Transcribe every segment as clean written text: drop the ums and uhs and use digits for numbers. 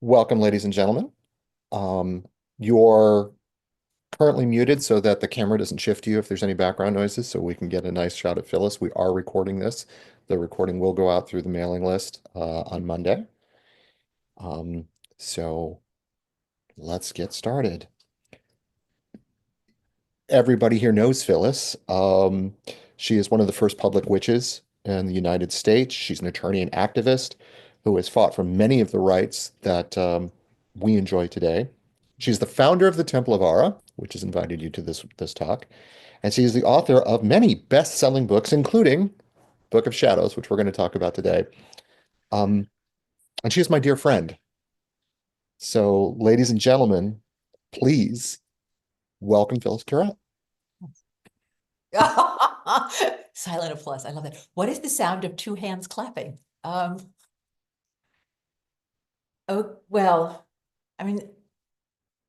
Welcome, ladies and gentlemen. You're currently muted so that the camera doesn't shift you if there's any background noises, so we can get a nice shot of Phyllis. We are recording this. The recording will go out through the mailing list on Monday. Um, so let's get started. Everybody here knows Phyllis. She is one of the first public witches in the United States. She's an attorney and activist who has fought for many of the rights that we enjoy today. She's the founder of the Temple of Ara, which has invited you to this talk, and she is the author of many best-selling books, including Book of Shadows, which we're going to talk about today. Um, and she is my dear friend. So, ladies and gentlemen, please welcome Phyllis Curette. Silent applause. I love that. What is the sound of two hands clapping? Oh, well, I mean,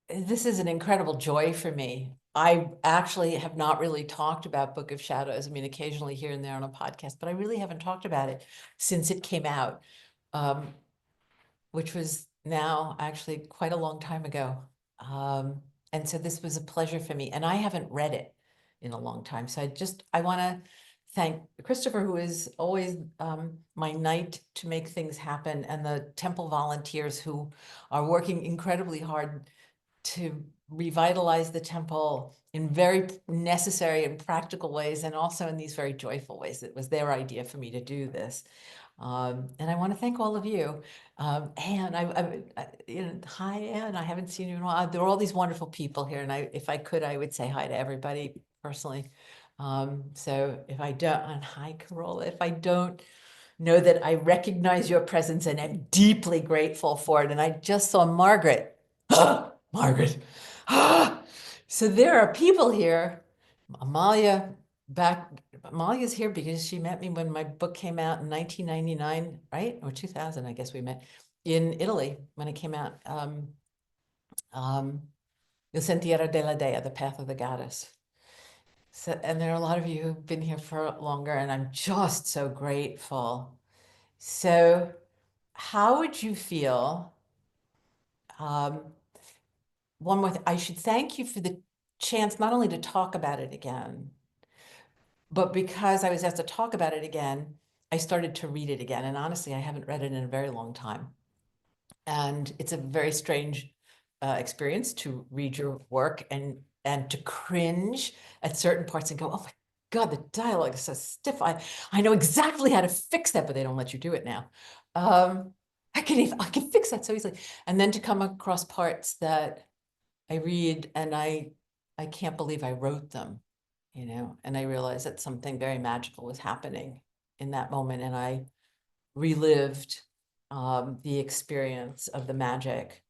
this is an incredible joy for me. I actually have not really talked about Book of Shadows. I mean, occasionally here and there on a podcast, but I really haven't talked about it since it came out, which was now actually quite a long time ago. And so this was a pleasure for me, and I haven't read it in a long time. So I want to thank Christopher, who is always my knight to make things happen, and the temple volunteers who are working incredibly hard to revitalize the temple in very necessary and practical ways, and also in these very joyful ways. It was their idea for me to do this. And I want to thank all of you. Anne, hi, Anne. I haven't seen you in a while. There are all these wonderful people here, and if I could, I would say hi to everybody personally. So if I don't, and hi, Carola. If I don't, know that I recognize your presence and am deeply grateful for it. And I just saw Margaret. Margaret. So there are people here. Amalia's here because she met me when my book came out in 1999, right? Or 2000, I guess we met in Italy when it came out. Il Sentiero della Dea, The Path of the Goddess. So, and there are a lot of you who've been here for longer, and I'm just so grateful. So how would you feel? One more thing, I should thank you for the chance not only to talk about it again, but because I was asked to talk about it again, I started to read it again. And honestly, I haven't read it in a very long time. And it's a very strange experience to read your work and to cringe at certain parts and go, oh my God, the dialogue is so stiff. I know exactly how to fix that, but they don't let you do it now. I can fix that so easily. And then to come across parts that I read and I can't believe I wrote them, and I realized that something very magical was happening in that moment. And I relived the experience of the magic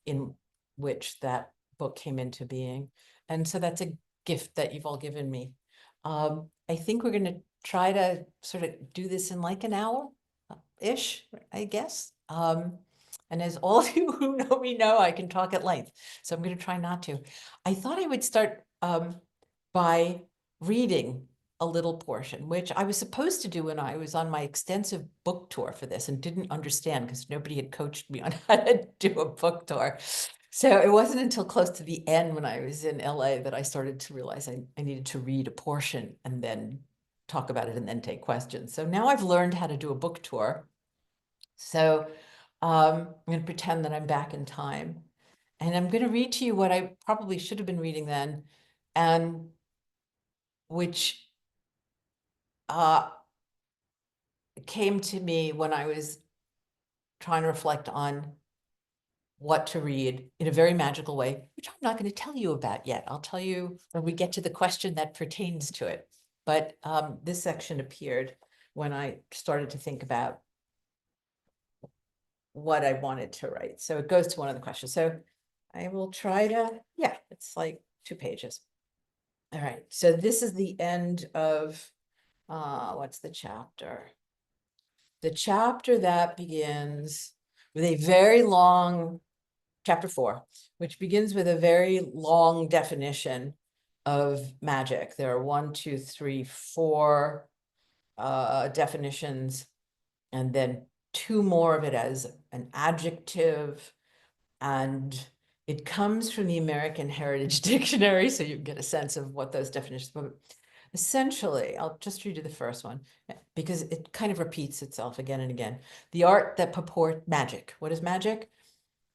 in which that book came into being. And so that's a gift that you've all given me. I think we're going to try to sort of do this in like an hour-ish, I guess. And as all of you who know me know, I can talk at length. So I'm going to try not to. I thought I would start by reading a little portion, which I was supposed to do when I was on my extensive book tour for this and didn't understand because nobody had coached me on how to do a book tour. So it wasn't until close to the end when I was in LA that I started to realize I needed to read a portion and then talk about it and then take questions. So now I've learned how to do a book tour. So I'm going to pretend that I'm back in time. And I'm going to read to you what I probably should have been reading then, and which came to me when I was trying to reflect on what to read in a very magical way, which I'm not going to tell you about yet. I'll tell you when we get to the question that pertains to it. But this section appeared when I started to think about what I wanted to write. So it goes to one of the questions. So I will try to, yeah, it's like 2 pages. All right, so this is the end of, what's the chapter? The chapter that begins with a very long, chapter 4, which begins with a very long definition of magic. There are 1, 2, 3, 4 definitions, and then 2 more of it as an adjective, And it comes from the American Heritage Dictionary, so you can get a sense of what those definitions are. But essentially, I'll just read you the first one because it kind of repeats itself again and again. The art that purport magic. What is magic?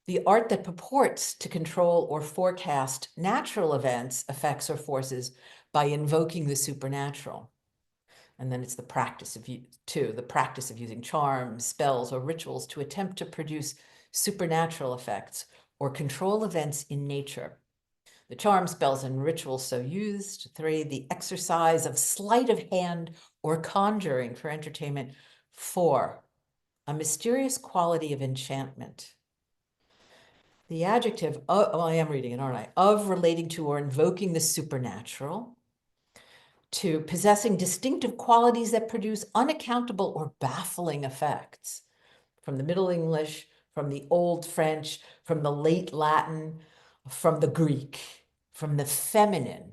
The art that purports to control or forecast natural events, effects, or forces by invoking the supernatural. And then it's the practice of the practice of using charms, spells, or rituals to attempt to produce supernatural effects or control events in nature. The charm, spells, and rituals so used. 3, the exercise of sleight of hand or conjuring for entertainment. 4, a mysterious quality of enchantment. The adjective, well, I am reading it, aren't I? Of, relating to, or invoking the supernatural. 2, possessing distinctive qualities that produce unaccountable or baffling effects. From the Middle English, from the Old French, from the late Latin, from the Greek, from the feminine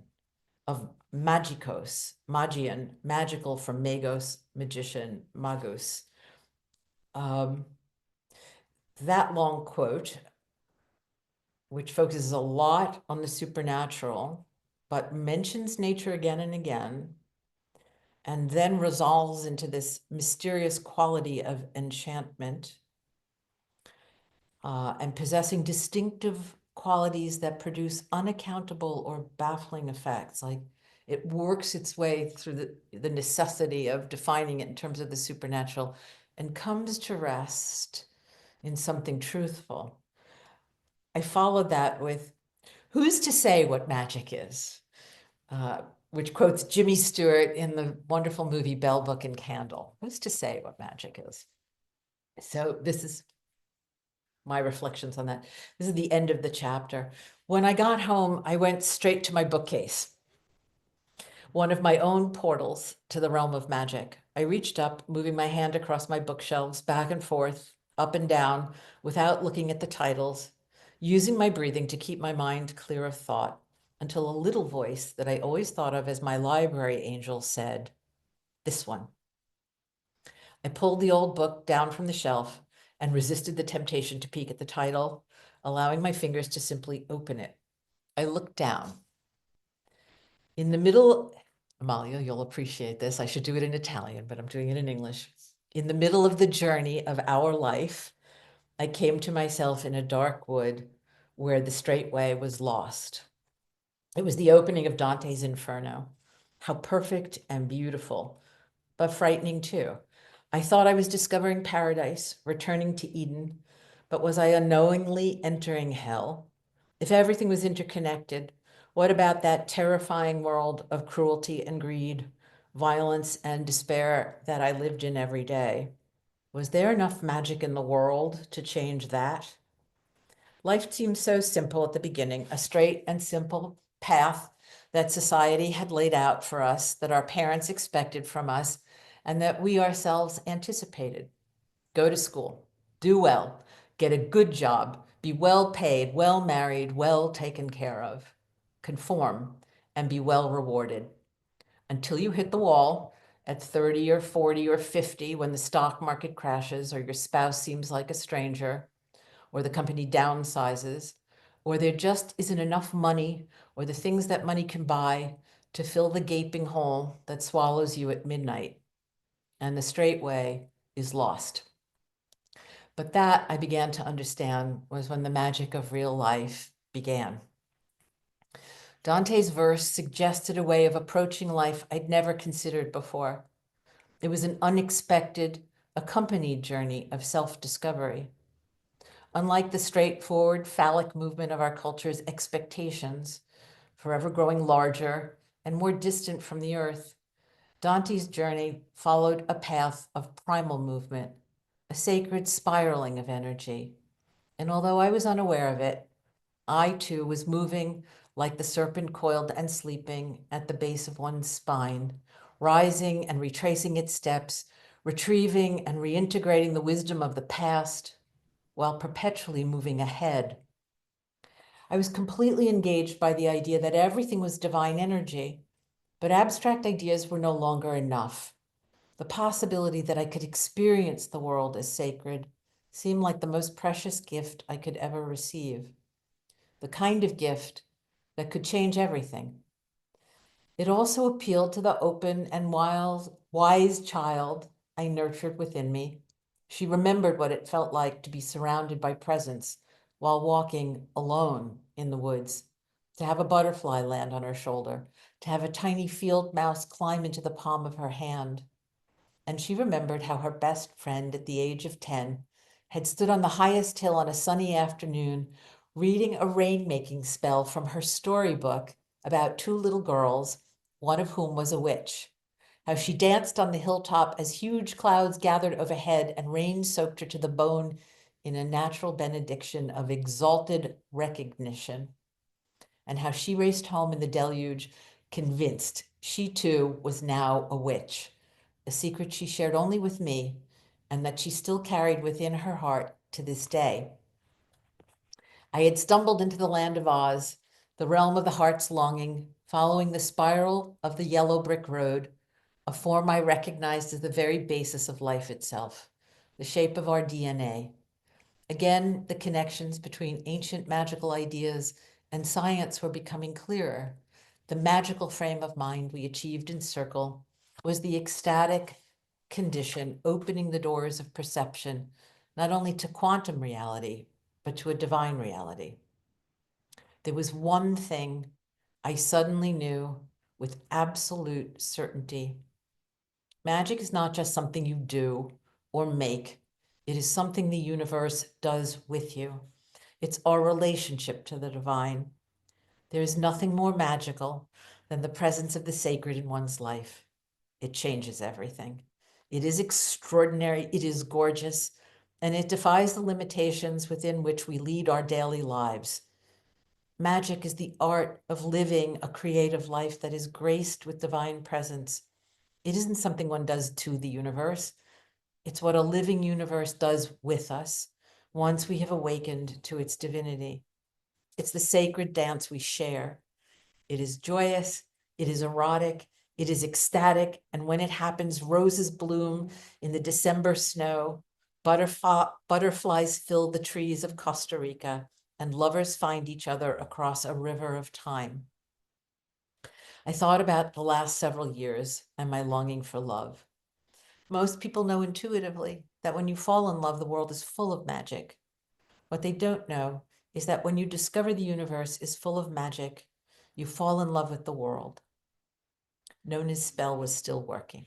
of magikos, magian, magical, from magos, magician, magus. That long quote, which focuses a lot on the supernatural, but mentions nature again and again, and then resolves into this mysterious quality of enchantment, and possessing distinctive qualities that produce unaccountable or baffling effects. Like it works its way through the necessity of defining it in terms of the supernatural and comes to rest in something truthful. I followed that with, who's to say what magic is? Which quotes Jimmy Stewart in the wonderful movie Bell, Book, and Candle. Who's to say what magic is? So this is my reflections on that. This is the end of the chapter. When I got home, I went straight to my bookcase, one of my own portals to the realm of magic. I reached up, moving my hand across my bookshelves, back and forth, up and down, without looking at the titles, using my breathing to keep my mind clear of thought, until a little voice that I always thought of as my library angel said, "This one." I pulled the old book down from the shelf and resisted the temptation to peek at the title, allowing my fingers to simply open it. I looked down. In the middle, Amalia, you'll appreciate this. I should do it in Italian, but I'm doing it in English. In the middle of the journey of our life, I came to myself in a dark wood where the straight way was lost. It was the opening of Dante's Inferno. How perfect and beautiful, but frightening too. I thought I was discovering paradise, returning to Eden, but was I unknowingly entering hell? If everything was interconnected, what about that terrifying world of cruelty and greed, violence and despair that I lived in every day? Was there enough magic in the world to change that? Life seemed so simple at the beginning, a straight and simple path that society had laid out for us, that our parents expected from us, and that we ourselves anticipated. Go to school, do well, get a good job, be well paid, well married, well taken care of, conform, and be well rewarded. Until you hit the wall at 30 or 40 or 50 when the stock market crashes or your spouse seems like a stranger, or the company downsizes, or there just isn't enough money or the things that money can buy to fill the gaping hole that swallows you at midnight, and the straight way is lost. But that, I began to understand, was when the magic of real life began. Dante's verse suggested a way of approaching life I'd never considered before. It was an unexpected, accompanied journey of self-discovery. Unlike the straightforward phallic movement of our culture's expectations, forever growing larger and more distant from the earth, Dante's journey followed a path of primal movement, a sacred spiraling of energy. And although I was unaware of it, I too was moving like the serpent coiled and sleeping at the base of one's spine, rising and retracing its steps, retrieving and reintegrating the wisdom of the past, while perpetually moving ahead. I was completely engaged by the idea that everything was divine energy, but abstract ideas were no longer enough. The possibility that I could experience the world as sacred, seemed like the most precious gift I could ever receive, the kind of gift that could change everything. It also appealed to the open and wild, wise child I nurtured within me. She remembered what it felt like to be surrounded by presence while walking alone in the woods, to have a butterfly land on her shoulder, to have a tiny field mouse climb into the palm of her hand. And she remembered how her best friend at the age of 10 had stood on the highest hill on a sunny afternoon reading a rainmaking spell from her storybook about two little girls, one of whom was a witch. How she danced on the hilltop as huge clouds gathered overhead and rain soaked her to the bone in a natural benediction of exalted recognition. And how she raced home in the deluge, convinced she too was now a witch, a secret she shared only with me, and that she still carried within her heart to this day. I had stumbled into the land of Oz, the realm of the heart's longing, following the spiral of the yellow brick road, a form I recognized as the very basis of life itself, the shape of our DNA. Again, the connections between ancient magical ideas and science were becoming clearer. The magical frame of mind we achieved in Circle was the ecstatic condition opening the doors of perception, not only to quantum reality, but to a divine reality. There was one thing I suddenly knew with absolute certainty. Magic is not just something you do or make. It is something the universe does with you. It's our relationship to the divine. There is nothing more magical than the presence of the sacred in one's life. It changes everything. It is extraordinary, it is gorgeous, and it defies the limitations within which we lead our daily lives. Magic is the art of living a creative life that is graced with divine presence. It isn't something one does to the universe. It's what a living universe does with us once we have awakened to its divinity. It's the sacred dance we share. It is joyous, it is erotic, it is ecstatic, and when it happens, roses bloom in the December snow, butterflies fill the trees of Costa Rica, and lovers find each other across a river of time. I thought about the last several years and my longing for love. Most people know intuitively that when you fall in love, the world is full of magic. What they don't know is that when you discover the universe is full of magic, you fall in love with the world. Nona's spell was still working.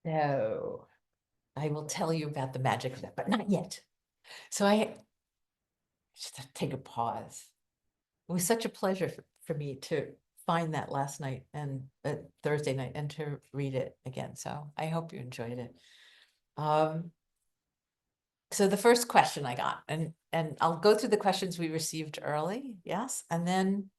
So I will tell you about the magic of that, but not yet. So I just have to take a pause. It was such a pleasure for me to find that last night and Thursday night and to read it again. So I hope you enjoyed it. So the first question I got, and I'll go through the questions we received early, yes, and then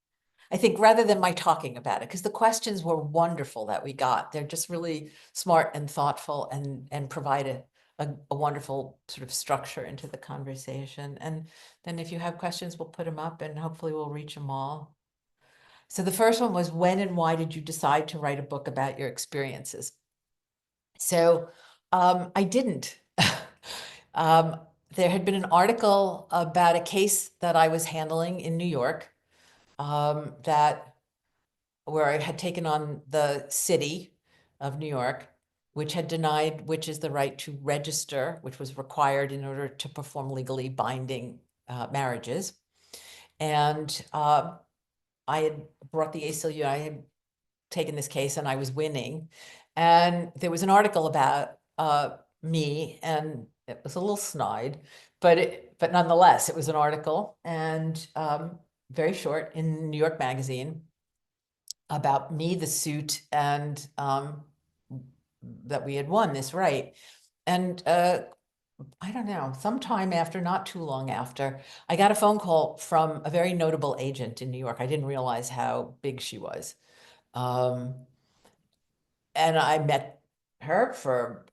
I think rather than my talking about it, because the questions were wonderful that we got. They're just really smart and thoughtful and provide a wonderful sort of structure into the conversation. And then if you have questions, we'll put them up and hopefully we'll reach them all. So the first one was, when and why did you decide to write a book about your experiences? So I didn't. There had been an article about a case that I was handling in New York that where I had taken on the city of New York, which had denied witches the right to register, which was required in order to perform legally binding marriages. And I had brought the ACLU, I had taken this case and I was winning. And there was an article about me, and it was a little snide, but nonetheless, it was an article and very short in New York Magazine about me, the suit, and that we had won this right. And I don't know, sometime after, not too long after, I got a phone call from a very notable agent in New York. I didn't realize how big she was. And I met her for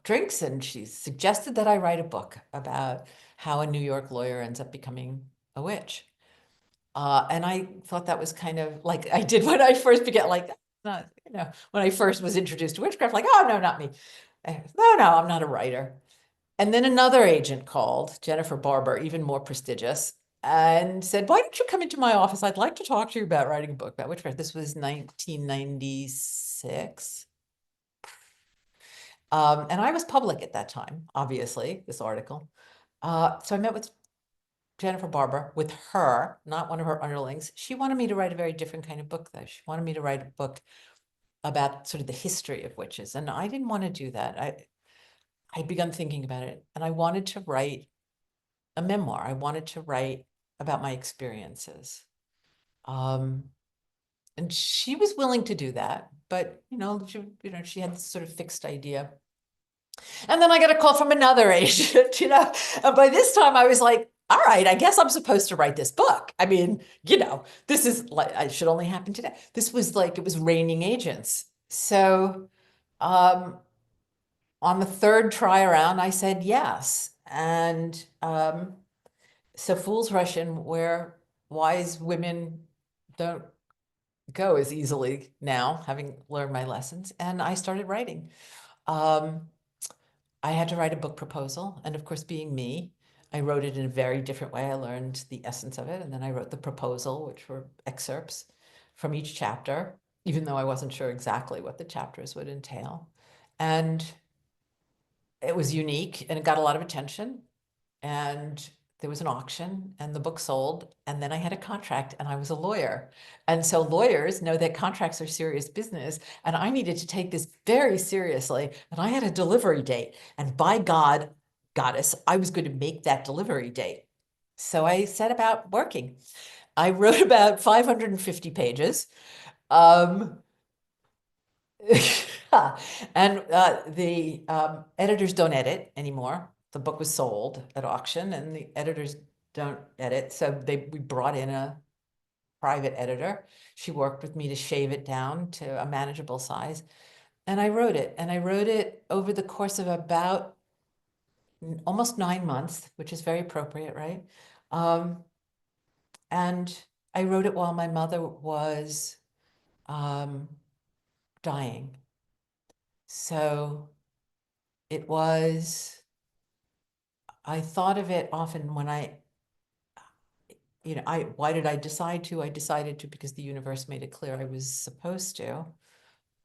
drinks, and she suggested that I write a book about how a New York lawyer ends up becoming a witch. And I thought that was kind of like I did when I first began, like, not, when I first was introduced to witchcraft, like, oh, no, not me. No, no, I'm not a writer. And then another agent called, Jennifer Barber, even more prestigious, and said, why don't you come into my office? I'd like to talk to you about writing a book about witchcraft. This was 1996. And I was public at that time, obviously, this article. So I met with Jennifer Barber, with her, not one of her underlings. She wanted me to write a very different kind of book, though. She wanted me to write a book about sort of the history of witches. And I didn't want to do that. I'd begun thinking about it, and I wanted to write a memoir. I wanted to write about my experiences. Um, and she was willing to do that, but she had this sort of fixed idea. And then I got a call from another agent, and by this time I was like, all right, I guess I'm supposed to write this book. I mean, this is like, it should only happen today. This was like, it was raining agents. So, on the third try around, I said yes. And, so fools rush in where wise women don't go as easily now, having learned my lessons. And I started writing. Um, I had to write a book proposal. And of course, being me, I wrote it in a very different way. I learned the essence of it. And then I wrote the proposal, which were excerpts from each chapter, even though I wasn't sure exactly what the chapters would entail. And it was unique and it got a lot of attention. And there was an auction and the book sold. And then I had a contract and I was a lawyer. And so lawyers know that contracts are serious business. And I needed to take this very seriously. And I had a delivery date. And by God, goddess, I was going to make that delivery date. So I set about working. I wrote about 550 pages. Um, and the editors don't edit anymore. The book was sold at auction and the editors don't edit. So we brought in a private editor. She worked with me to shave it down to a manageable size. And I wrote it. And I wrote it over the course of about almost 9 months, which is very appropriate, right? And I wrote it while my mother was dying. So it was, I thought of it often when why did I decide to? I decided to because the universe made it clear I was supposed to.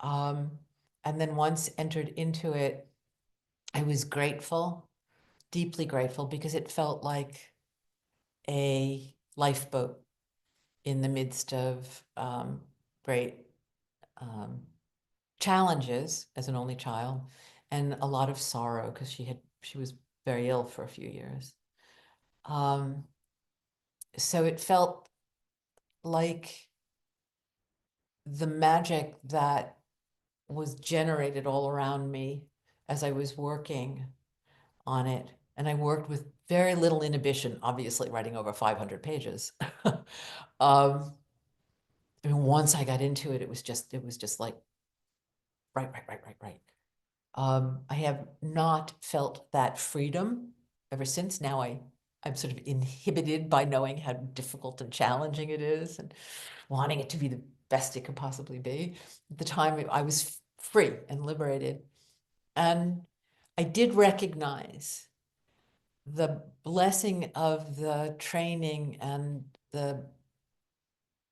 And then once entered into it, I was grateful, deeply grateful, because it felt like a lifeboat in the midst of great challenges as an only child and a lot of sorrow because she was very ill for a few years. So it felt like the magic that was generated all around me as I was working on it. And I worked with very little inhibition, obviously writing over 500 pages. And once I got into it, it was just like, right. I have not felt that freedom ever since. Now I'm sort of inhibited by knowing how difficult and challenging it is and wanting it to be the best it could possibly be. At the time, I was free and liberated. And I did recognize the blessing of the training and the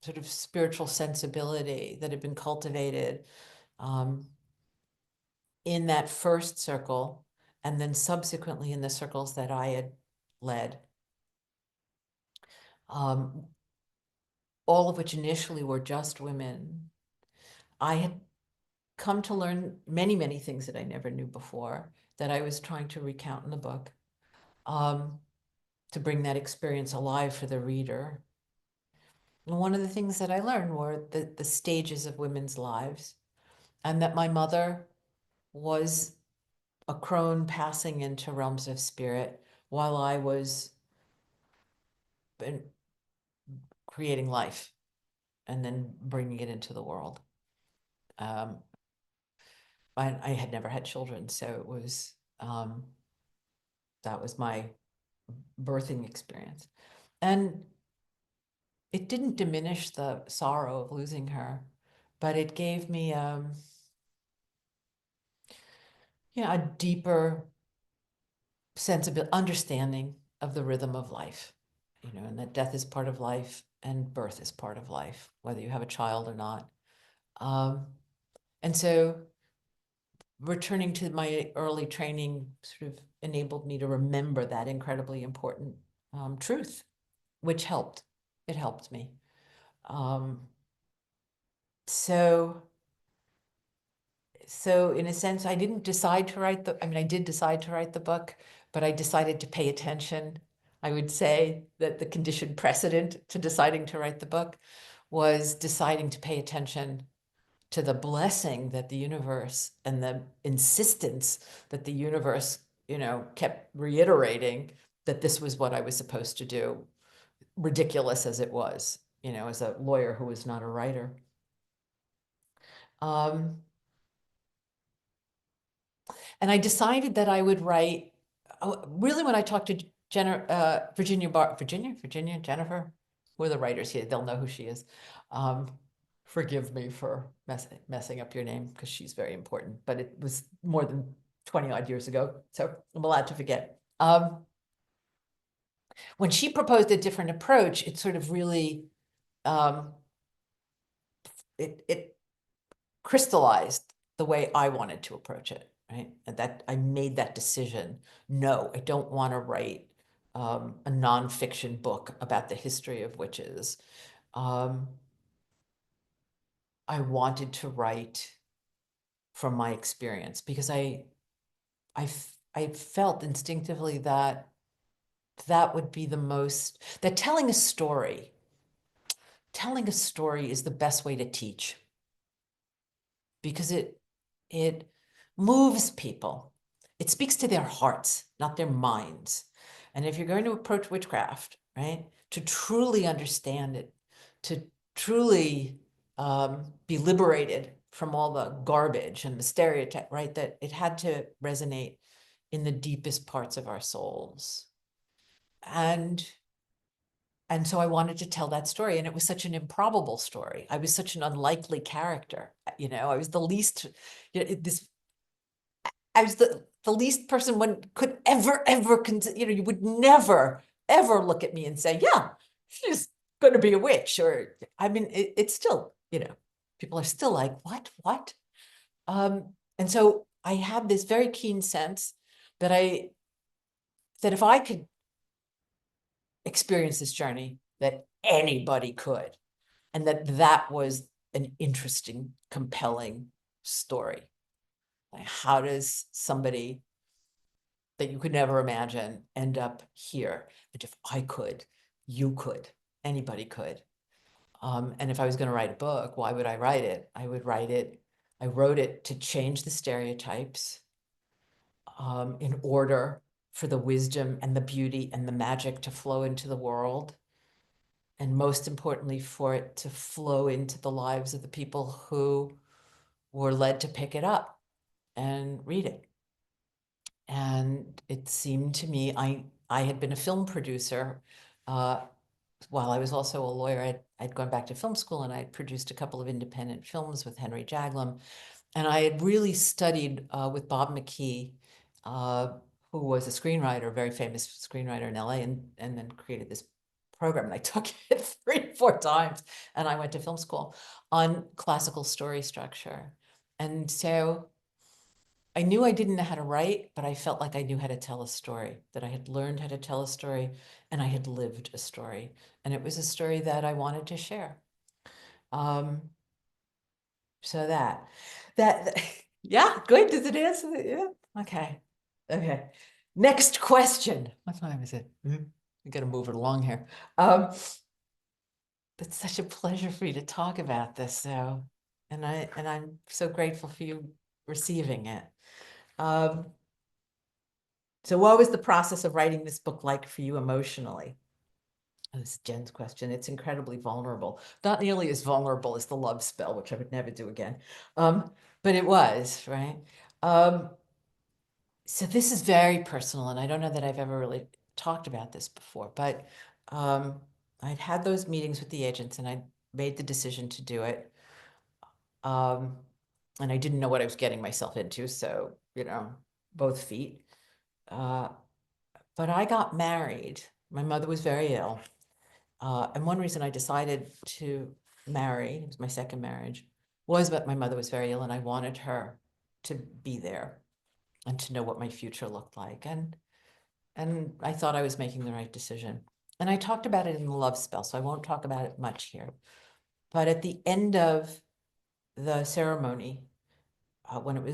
sort of spiritual sensibility that had been cultivated in that first circle, and then subsequently in the circles that I had led, all of which initially were just women. I had come to learn many, many things that I never knew before that I was trying to recount in the book, to bring that experience alive for the reader. And one of the things that I learned were the stages of women's lives, and that my mother was a crone passing into realms of spirit while I was creating life and then bringing it into the world. I had never had children, so it was that was my birthing experience. And it didn't diminish the sorrow of losing her. but it gave me, a deeper sense of understanding of the rhythm of life, and that death is part of life and birth is part of life, whether you have a child or not. And so returning to my early training sort of enabled me to remember that incredibly important truth, which helped. It helped me. Um, so, so in a sense, I didn't decide to write I did decide to write the book, but I decided to pay attention. I would say that the conditioned precedent to deciding to write the book was deciding to pay attention to the blessing that the universe and the insistence that the universe, kept reiterating that this was what I was supposed to do, ridiculous as it was, as a lawyer who was not a writer. Um, and I decided that I would write, really when I talked to Virginia, Jennifer, who are the writers here, they'll know who she is. Forgive me for messing up your name because she's very important, but it was more than 20 odd years ago, so I'm allowed to forget. When she proposed a different approach, it sort of really, it crystallized the way I wanted to approach it, right? And that I made that decision. No, I don't want to write a nonfiction book about the history of witches. I wanted to write from my experience because I felt instinctively that that would be that telling a story is the best way to teach because it moves people. It speaks to their hearts, not their minds. And if you're going to approach witchcraft, right, to truly understand it, to truly be liberated from all the garbage and the stereotype, right, that it had to resonate in the deepest parts of our souls. And so I wanted to tell that story. And it was such an improbable story. I was such an unlikely character. I was the least, I was the least person one could ever consider, you would never, ever look at me and say, yeah, she's going to be a witch. Or, it's still, people are still like, what? And so I had this very keen sense that if I could experience this journey, that anybody could, and that was an interesting, compelling story. Like, how does somebody that you could never imagine end up here? And if I could, you could, anybody could. And if I was going to write a book, why would I write it? I wrote it to change the stereotypes in order for the wisdom and the beauty and the magic to flow into the world. And most importantly, for it to flow into the lives of the people who were led to pick it up and read it. And it seemed to me, I had been a film producer while I was also a lawyer. I'd gone back to film school and I had produced a couple of independent films with Henry Jaglom. And I had really studied with Bob McKee, who was a screenwriter, a very famous screenwriter in LA, and then created this program. And I took it 3 or 4 times, and I went to film school on classical story structure. And so I knew I didn't know how to write, but I felt like I knew how to tell a story, that I had learned how to tell a story, and I had lived a story. And it was a story that I wanted to share. So yeah, good. Does it answer that? Yeah. Okay. Next question. What time is it? We got to move it along here. It's such a pleasure for you to talk about this, though, and I'm so grateful for you receiving it. So what was the process of writing this book like for you emotionally? This is Jen's question. It's incredibly vulnerable. Not nearly as vulnerable as the love spell, which I would never do again. But it was, right? So this is very personal, and I don't know that I've ever really talked about this before, but I'd had those meetings with the agents and I made the decision to do it. And I didn't know what I was getting myself into, so, both feet. Uh, but I got married. My mother was very ill. And one reason I decided to marry, it was my second marriage, was that my mother was very ill and I wanted her to be there and to know what my future looked like. And I thought I was making the right decision. And I talked about it in the love spell, so I won't talk about it much here. But at the end of the ceremony, when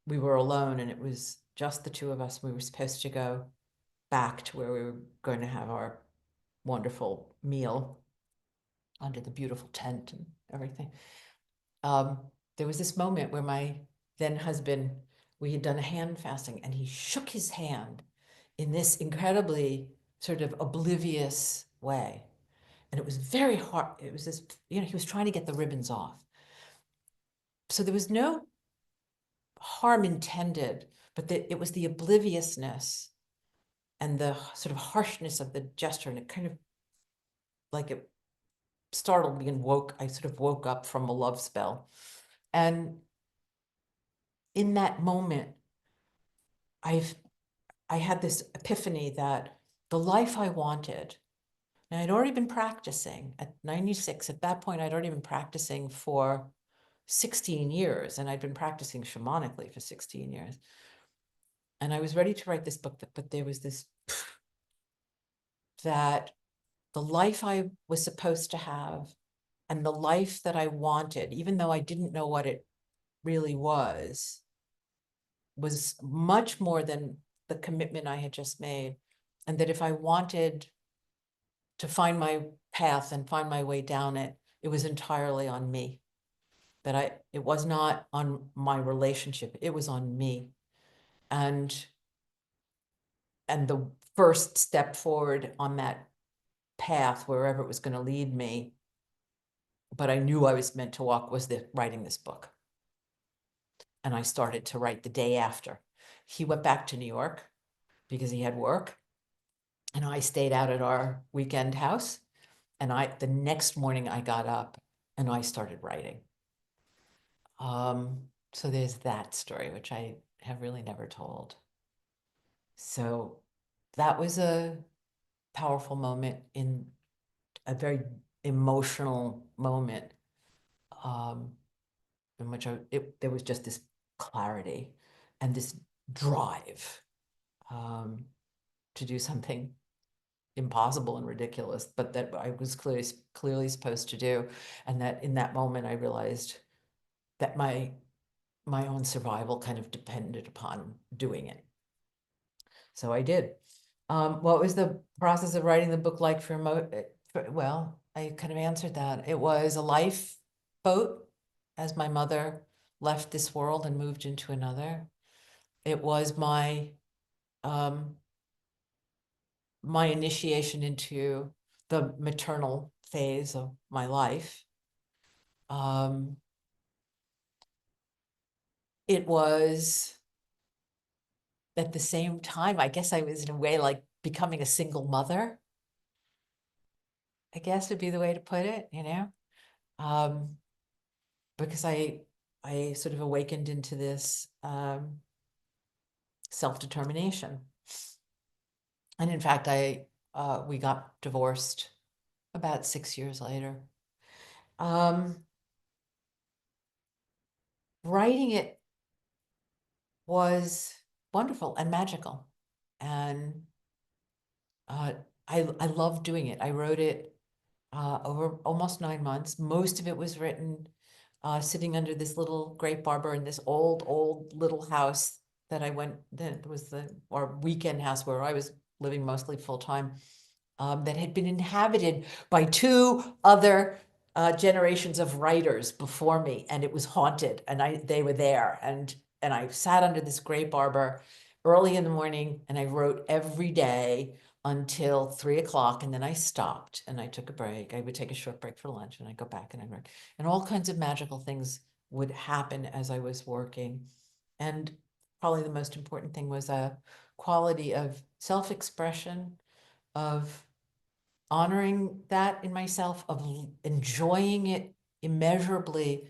we were alone and it was just the two of us, we were supposed to go back to where we were going to have our wonderful meal under the beautiful tent and everything. Um, there was this moment where my then husband, we had done a hand fasting, and he shook his hand in this incredibly sort of oblivious way. And it was very hard. It was this, he was trying to get the ribbons off. So there was no harm intended, but it was the obliviousness and the sort of harshness of the gesture. And it kind of like it startled me and I sort of woke up from a love spell. And in that moment, I had this epiphany that the life I wanted, and I'd already been practicing at 96. At that point, I'd already been practicing for 16 years, and I'd been practicing shamanically for 16 years. And I was ready to write this book, but there was this that the life I was supposed to have and the life that I wanted, even though I didn't know what it really was much more than the commitment I had just made. And that if I wanted to find my path and find my way down it, it was entirely on me. It was not on my relationship, it was on me. And the first step forward on that path, wherever it was going to lead me, but I knew I was meant to walk, was writing this book. And I started to write the day after. He went back to New York because he had work, and I stayed out at our weekend house. And the next morning I got up and I started writing. So there's that story, which I have really never told. So that was a powerful moment, in a very emotional moment, in which there was just this clarity and this drive to do something impossible and ridiculous, but that I was clearly supposed to do. And that in that moment, I realized that my own survival kind of depended upon doing it. So I did. What was the process of writing the book like well, I kind of answered that. It was a lifeboat as my mother left this world and moved into another. It was my my initiation into the maternal phase of my life. It was at the same time, I guess I was in a way like becoming a single mother, I guess would be the way to put it, because I sort of awakened into this self-determination. And in fact, we got divorced about 6 years later. Writing it was wonderful and magical. And I loved doing it. I wrote it over almost 9 months. Most of it was written sitting under this little grape arbor in this old little house that was our weekend house where I was living mostly full time, that had been inhabited by two other generations of writers before me, and it was haunted, and they were there, and I sat under this grape arbor early in the morning, and I wrote every day until 3 o'clock, and then I stopped and I took a break. I would take a short break for lunch, and I'd go back and I'd write, and all kinds of magical things would happen as I was working. And probably the most important thing was a quality of self-expression, of honoring that in myself, of enjoying it immeasurably,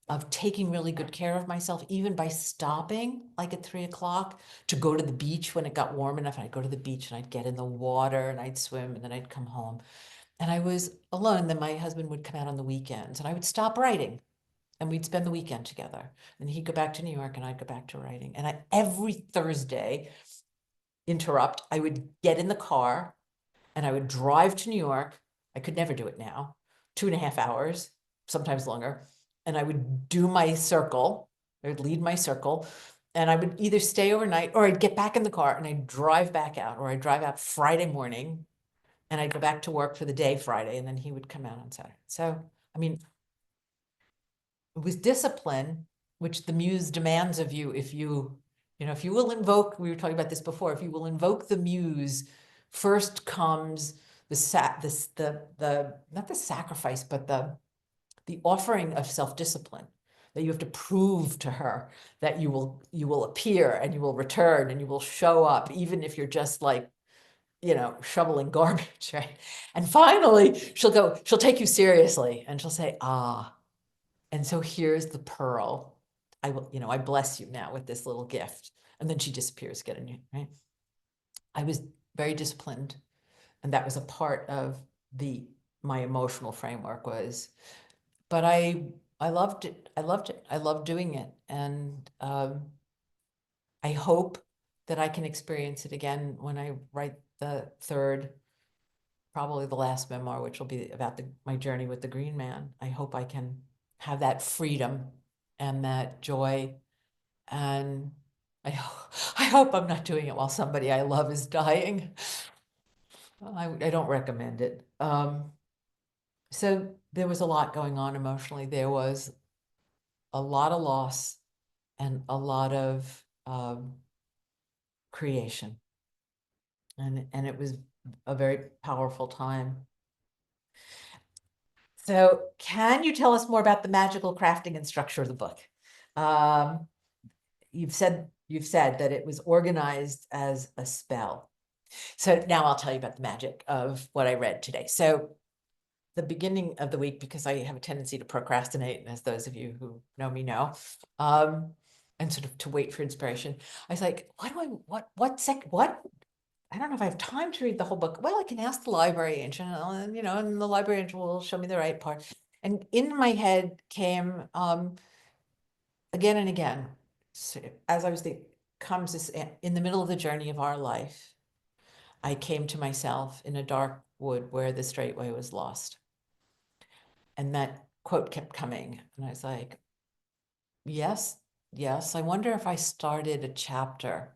of taking really good care of myself, even by stopping like at 3 o'clock to go to the beach when it got warm enough. And I'd go to the beach and I'd get in the water and I'd swim and then I'd come home. And I was alone. And then my husband would come out on the weekends and I would stop writing and we'd spend the weekend together. And he'd go back to New York and I'd go back to writing. And every Thursday, I would get in the car and I would drive to New York. I could never do it now, 2.5 hours, sometimes longer. And I would do my circle. I would lead my circle. And I would either stay overnight or I'd get back in the car and I'd drive back out, or I'd drive out Friday morning and I'd go back to work for the day Friday. And then he would come out on Saturday. So, I mean, it was discipline, which the muse demands of you if if you will invoke, we were talking about this before, if you will invoke the muse, first comes the not the sacrifice, but the offering of self-discipline, that you have to prove to her that you will appear and you will return and you will show up, even if you're just like, shoveling garbage, right? And finally, she'll take you seriously and she'll say, ah, and so here's the pearl. I bless you now with this little gift. And then she disappears, right? I was very disciplined. And that was a part of my emotional framework but I loved it. I loved it. I loved doing it. And I hope that I can experience it again when I write the third, probably the last memoir, which will be about my journey with the Green Man. I hope I can have that freedom and that joy. And I hope I'm not doing it while somebody I love is dying. I don't recommend it. So there was a lot going on emotionally. There was a lot of loss and a lot of creation. And it was a very powerful time. So can you tell us more about the magical crafting and structure of the book? You've said that it was organized as a spell. So now I'll tell you about the magic of what I read today. So the beginning of the week, because I have a tendency to procrastinate, as those of you who know me know, and sort of to wait for inspiration, I was like, what? I don't know if I have time to read the whole book. Well, I can ask the library agent, and the library agent will show me the right part. And in my head came again and again, so as I was comes this in the middle of the journey of our life, I came to myself in a dark wood where the straight way was lost. And that quote kept coming. And I was like, yes, I wonder if I started a chapter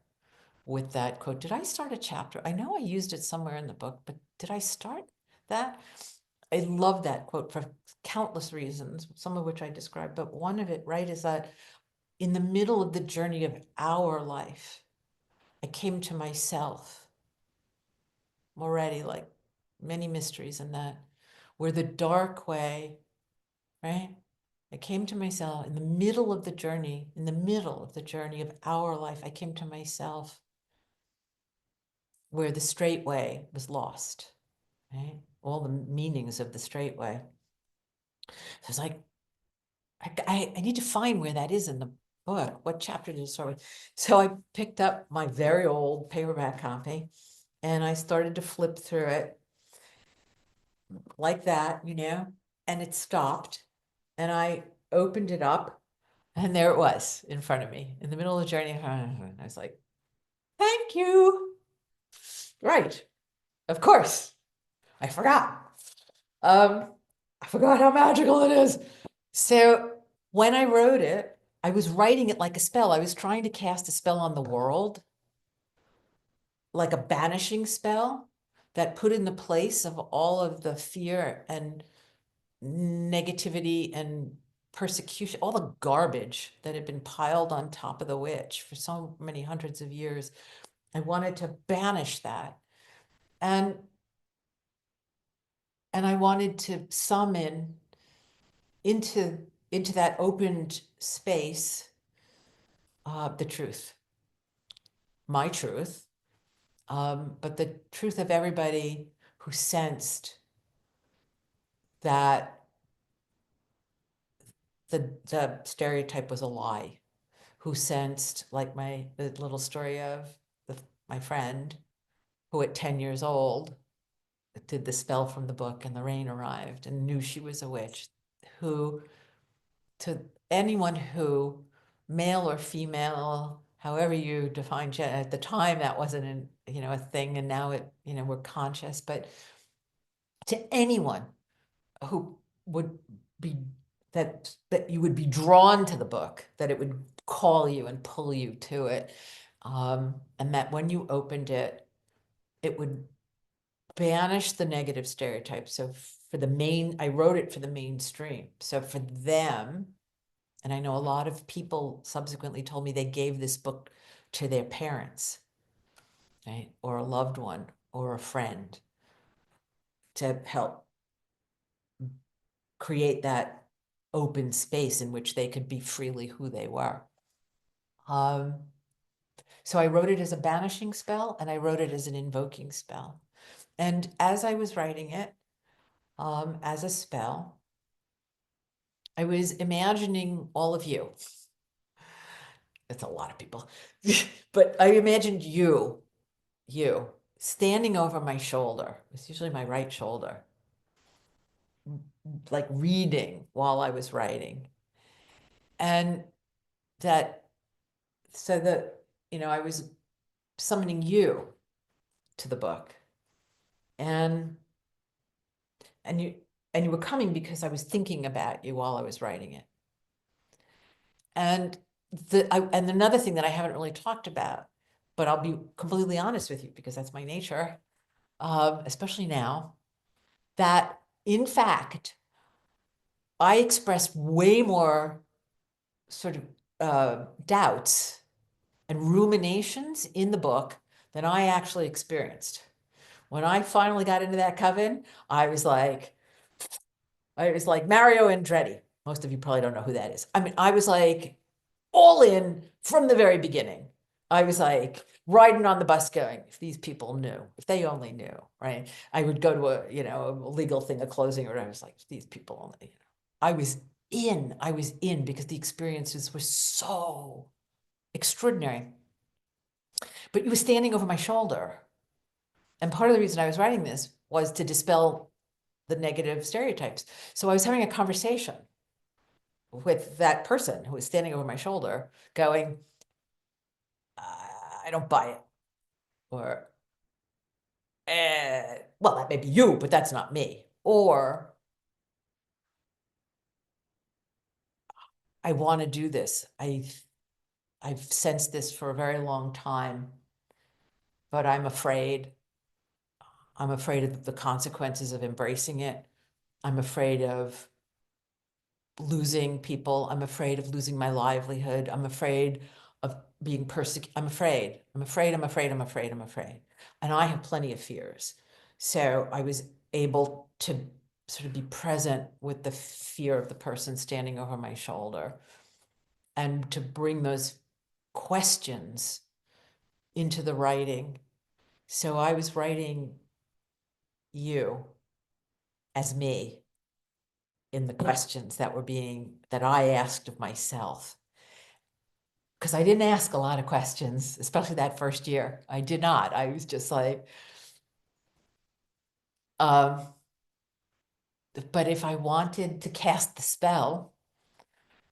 with that quote. Did I start a chapter? I know I used it somewhere in the book, but did I start that? I love that quote for countless reasons, some of which I described, but one of it, right, is that in the middle of the journey of our life, I came to myself already, like many mysteries in that, where the dark way, right? I came to myself in the middle of the journey, of our life. I came to myself where the straight way was lost, right? All the meanings of the straight way. So I was like, I need to find where that is in the book. What chapter did it start with? So I picked up my very old paperback copy and I started to flip through it like that, and it stopped. And I opened it up and there it was in front of me in the middle of the journey. I was like, thank you. Right. Of course. I forgot. I forgot how magical it is. So when I wrote it, I was writing it like a spell. I was trying to cast a spell on the world, like a banishing spell that put in the place of all of the fear and negativity and persecution, all the garbage that had been piled on top of the witch for so many hundreds of years. I wanted to banish that. And I wanted to summon into that opened space the truth, my truth, but the truth of everybody who sensed that the stereotype was a lie, who sensed, like the little story of my friend who at 10 years old did the spell from the book and the rain arrived and knew she was a witch, who, to anyone who, male or female, however you define gender, at the time that wasn't a thing, and now we're conscious, but to anyone who would be that you would be drawn to the book, that it would call you and pull you to it, and that when you opened it, it would banish the negative stereotypes. So I wrote it for the mainstream. So for them, and I know a lot of people subsequently told me they gave this book to their parents, right, or a loved one or a friend, to help create that open space in which they could be freely who they were. So I wrote it as a banishing spell, and I wrote it as an invoking spell. And as I was writing it, as a spell, I was imagining all of you. That's a lot of people. But I imagined you standing over my shoulder. It's usually my right shoulder, like reading while I was writing. And so that, I was summoning you to the book. And you were coming because I was thinking about you while I was writing it. And another thing that I haven't really talked about, but I'll be completely honest with you because that's my nature, especially now, that in fact, I expressed way more sort of doubts and ruminations in the book than I actually experienced. When I finally got into that coven, I was like Mario Andretti. Most of you probably don't know who that is. I mean, I was like all in from the very beginning. I was like riding on the bus going, if these people knew, if they only knew, right? I would go to a legal thing, a closing, or I was like, these people only, I was in because the experiences were so extraordinary. But you were standing over my shoulder. And part of the reason I was writing this was to dispel the negative stereotypes. So I was having a conversation with that person who was standing over my shoulder going, I don't buy it. Or, well, that may be you, but that's not me. Or, I want to do this. I've sensed this for a very long time, but I'm afraid. I'm afraid of the consequences of embracing it. I'm afraid of losing people. I'm afraid of losing my livelihood. I'm afraid of being persecuted. I'm afraid. And I have plenty of fears. So I was able to sort of be present with the fear of the person standing over my shoulder and to bring those questions into the writing. So I was writing you as me in the questions that I asked of myself. Because I didn't ask a lot of questions, especially that first year. I did not. I was just like, but if I wanted to cast the spell,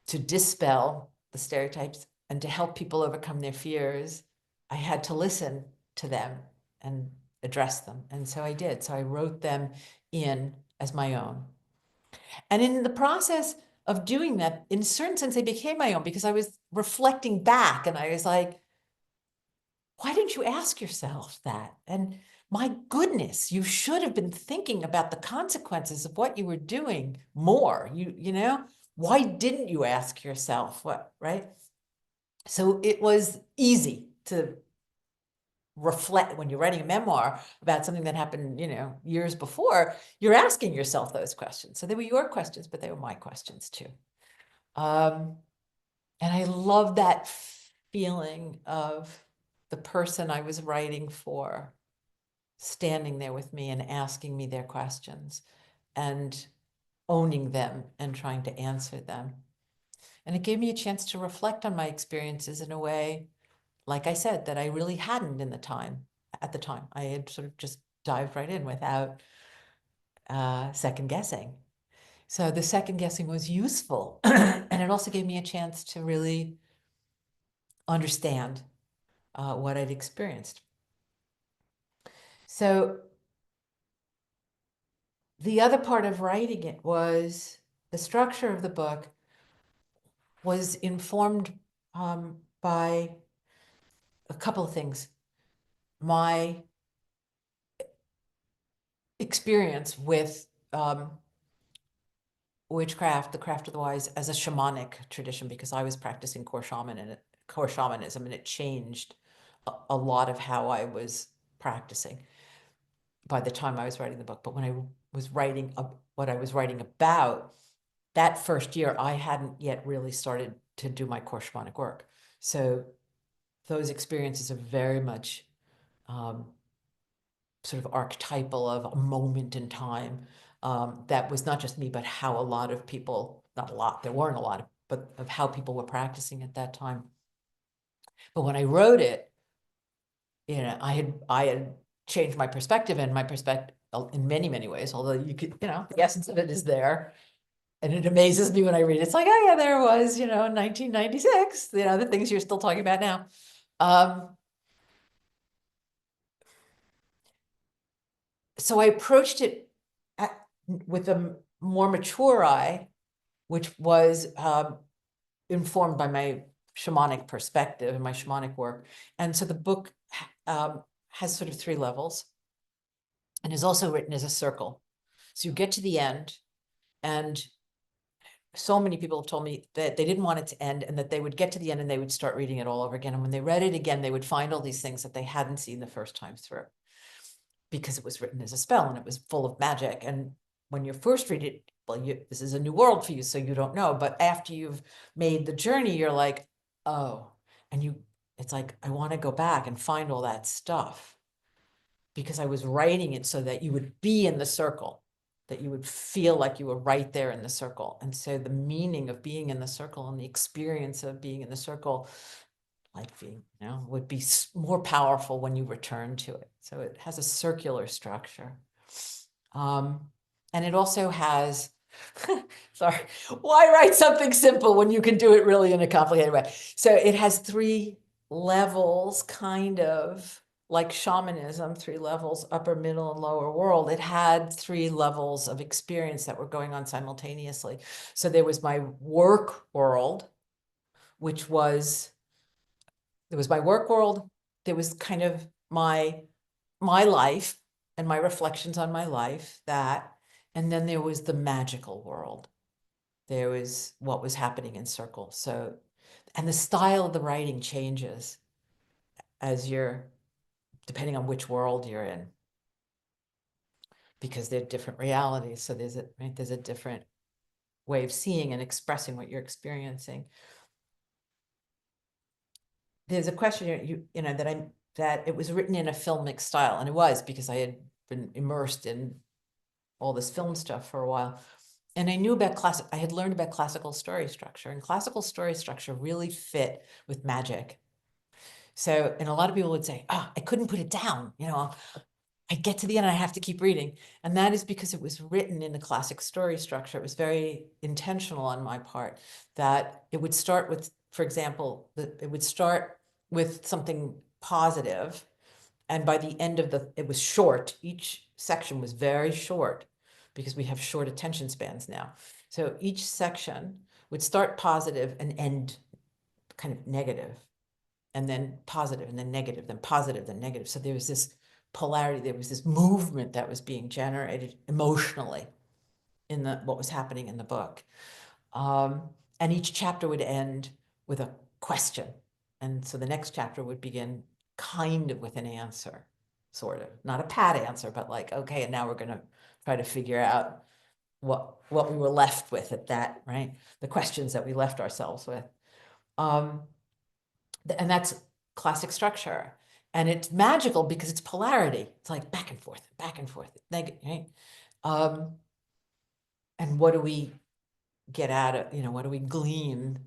to dispel the stereotypes and to help people overcome their fears, I had to listen to them and address them. And so I did. So I wrote them in as my own. And in the process of doing that, in a certain sense, they became my own because I was reflecting back and I was like, why didn't you ask yourself that? And my goodness, you should have been thinking about the consequences of what you were doing more. Why didn't you ask yourself what, right? So it was easy to reflect when you're writing a memoir about something that happened, years before, you're asking yourself those questions. So they were your questions, but they were my questions too. And I love that feeling of the person I was writing for standing there with me and asking me their questions and owning them and trying to answer them. And it gave me a chance to reflect on my experiences in a way, like I said, that I really hadn't at the time. I had sort of just dived right in without second guessing. So the second guessing was useful. And it also gave me a chance to really understand what I'd experienced. So the other part of writing it was the structure of the book was informed by a couple of things. My experience with witchcraft, the craft of the wise, as a shamanic tradition, because I was practicing core shamanism, and it changed a lot of how I was practicing by the time I was writing the book. But when I was writing what I was writing about, that first year, I hadn't yet really started to do my core shamanic work. So those experiences are very much sort of archetypal of a moment in time. That was not just me, but how a lot of people, not a lot, there weren't a lot, but of how people were practicing at that time. But when I wrote it, I had changed my perspective, and my perspective in many, many ways, although you could, the essence of it is there. And it amazes me when I read it. It's like, oh yeah, there was, 1996, the things you're still talking about now. So I approached it with a more mature eye, which was informed by my shamanic perspective and my shamanic work. And so the book has sort of 3 levels and is also written as a circle. So you get to the end, and so many people have told me that they didn't want it to end, and that they would get to the end and they would start reading it all over again. And when they read it again, they would find all these things that they hadn't seen the first time through, because it was written as a spell and it was full of magic. And when you first read it, well, this is a new world for you, so you don't know. But after you've made the journey, you're like, oh, and it's like, I want to go back and find all that stuff, because I was writing it so that you would be in the circle, that you would feel like you were right there in the circle. And so the meaning of being in the circle and the experience of being in the circle, like being, would be more powerful when you return to it. So it has a circular structure. And it also has, sorry, why write something simple when you can do it really in a complicated way? So it has 3 levels, kind of like shamanism, 3 levels, upper, middle, and lower world. It had 3 levels of experience that were going on simultaneously. So there was my work world, which was, there was my work world. There was kind of my life and my reflections on my life, and then there was the magical world. There was what was happening in circle. So, and the style of the writing changes as depending on which world you're in, because they're different realities. So there's a different way of seeing and expressing what you're experiencing. There's a question here, that it was written in a filmic style, and it was, because I had been immersed in all this film stuff for a while. And I had learned about classical story structure, and classical story structure really fit with magic. So, and a lot of people would say, I couldn't put it down. I get to the end and I have to keep reading. And that is because it was written in a classic story structure. It was very intentional on my part, that it would start with, for example, it would start with something positive. And by the end of it was short. Each section was very short, because we have short attention spans now. So each section would start positive and end kind of negative, and then positive, and then negative, then positive, then negative. So there was this polarity, there was this movement that was being generated emotionally in what was happening in the book. And each chapter would end with a question. And so the next chapter would begin kind of with an answer, sort of. Not a pat answer, but like, okay, and now we're going to try to figure out what we were left with at that, right? The questions that we left ourselves with. And that's classic structure. And it's magical because it's polarity. It's like back and forth, negative, right? And what do we get out of, what do we glean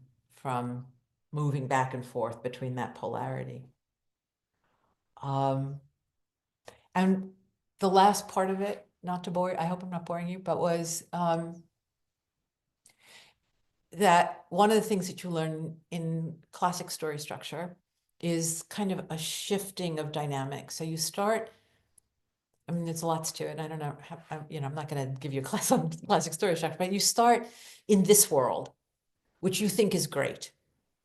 from moving back and forth between that polarity. And the last part of it, not to bore, I hope I'm not boring you, but was that one of the things that you learn in classic story structure is kind of a shifting of dynamics. So you start, I mean, there's lots to it. I don't know, I'm not going to give you a class on classic story structure, but you start in this world, which you think is great,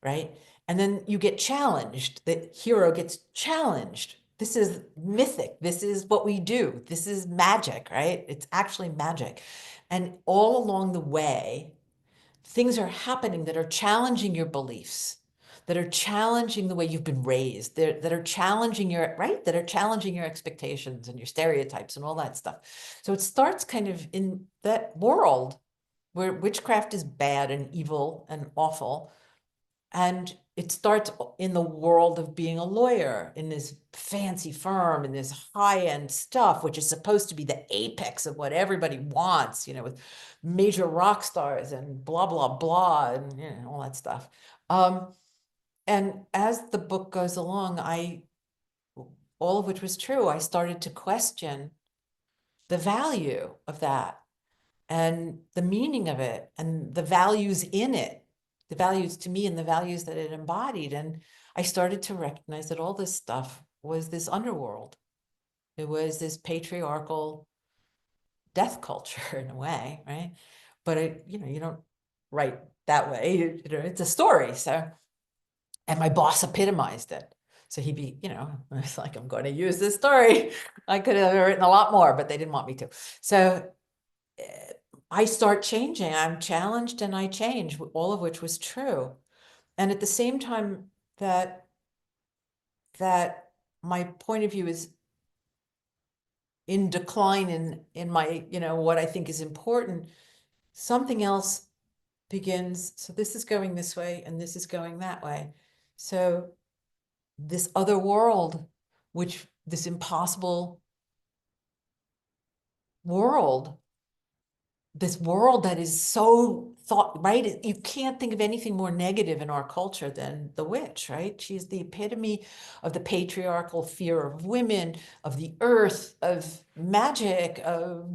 right? And then you get challenged. The hero gets challenged. This is mythic. This is what we do. This is magic, right? It's actually magic. And all along the way, things are happening that are challenging your beliefs, that are challenging the way you've been raised, that are challenging your, right? That are challenging your expectations and your stereotypes and all that stuff. So it starts kind of in that world where witchcraft is bad and evil and awful. And it starts in the world of being a lawyer in this fancy firm and this high-end stuff, which is supposed to be the apex of what everybody wants, with major rock stars and blah, blah, blah, and all that stuff. And as the book goes along, all of which was true, I started to question the value of that and the meaning of it and the values in it, the values to me and the values that it embodied. And I started to recognize that all this stuff was this underworld. It was this patriarchal death culture in a way, right? But you don't write that way. It's a story. So, and my boss epitomized it. So he'd be, it's like, I'm going to use this story. I could have written a lot more, but they didn't want me to. So I start changing. I'm challenged and I change, all of which was true. And at the same time that my point of view is in decline in my, what I think is important, something else begins. So this is going this way and this is going that way. So this other world, this impossible world, this world that is so right? You can't think of anything more negative in our culture than the witch, right? She's the epitome of the patriarchal fear of women, of the earth, of magic, of,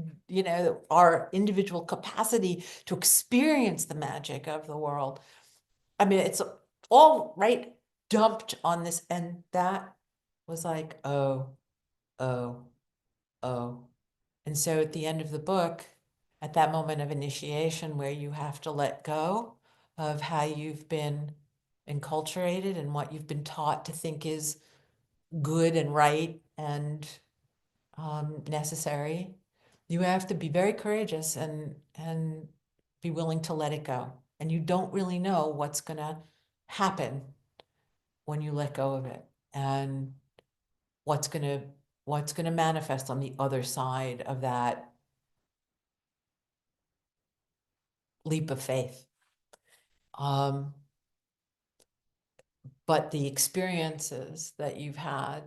our individual capacity to experience the magic of the world. I mean, it's all right, dumped on this. And that was like, oh, oh, oh. And so at the end of the book, at that moment of initiation where you have to let go of how you've been enculturated and what you've been taught to think is good and right and necessary, you have to be very courageous and be willing to let it go. And you don't really know what's going to happen when you let go of it and what's going to manifest on the other side of that leap of faith. But the experiences that you've had,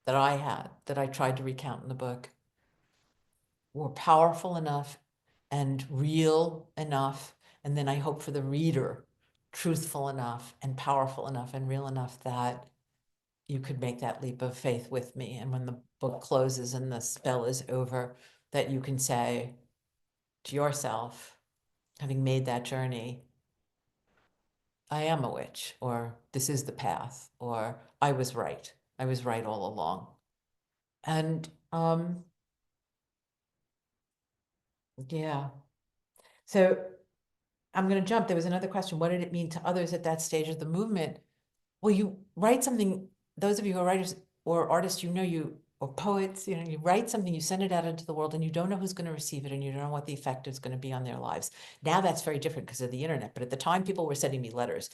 that I had, that I tried to recount in the book, were powerful enough and real enough. And then I hope for the reader, truthful enough and powerful enough and real enough that you could make that leap of faith with me. And when the book closes and the spell is over, that you can say to yourself, having made that journey, I am a witch, or this is the path, or I was right. I was right all along. And yeah. So I'm going to jump. There was another question. What did it mean to others at that stage of the movement? Well, you write something, those of you who are writers or artists, or poets, you write something, you send it out into the world and you don't know who's going to receive it and you don't know what the effect is going to be on their lives. Now that's very different because of the internet. But at the time, people were sending me letters.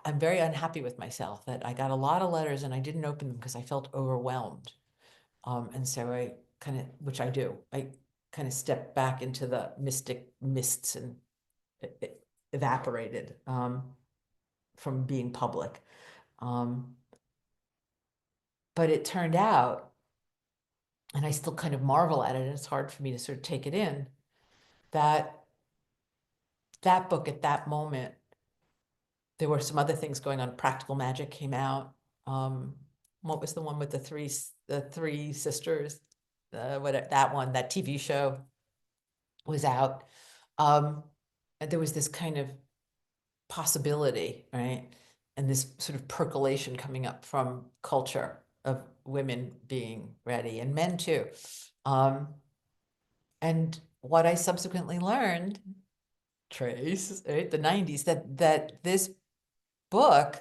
I'm very unhappy with myself that I got a lot of letters and I didn't open them because I felt overwhelmed. And so I kind of, which I do, I kind of stepped back into the mystic mists and it evaporated from being public. But it turned out, and I still kind of marvel at it, and it's hard for me to sort of take it in, that that book at that moment there were some other things going on. Practical Magic came out. What was the one with the three sisters? What that one, that TV show was out. And there was this kind of possibility, right? And this sort of percolation coming up from culture of women being ready and men too. And what I subsequently learned, Trace, right, the 90s, that this book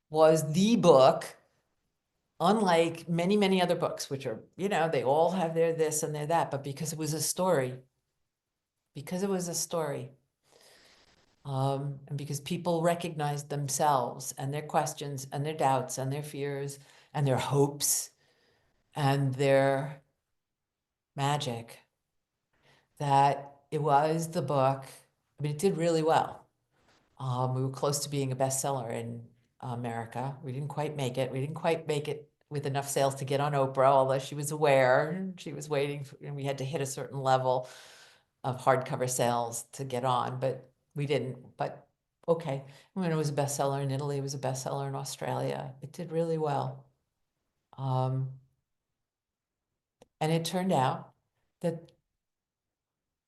was the book, unlike many, many other books, which are, they all have their this and their that, but because it was a story, and because people recognized themselves and their questions and their doubts and their fears and their hopes and their magic, that it was the book. I mean, it did really well. We were close to being a bestseller in America. We didn't quite make it. We didn't quite make it with enough sales to get on Oprah, although she was aware. She was waiting, and we had to hit a certain level of hardcover sales to get on, but we didn't. But okay, when it was a bestseller in Italy, it was a bestseller in Australia. It did really well. And it turned out that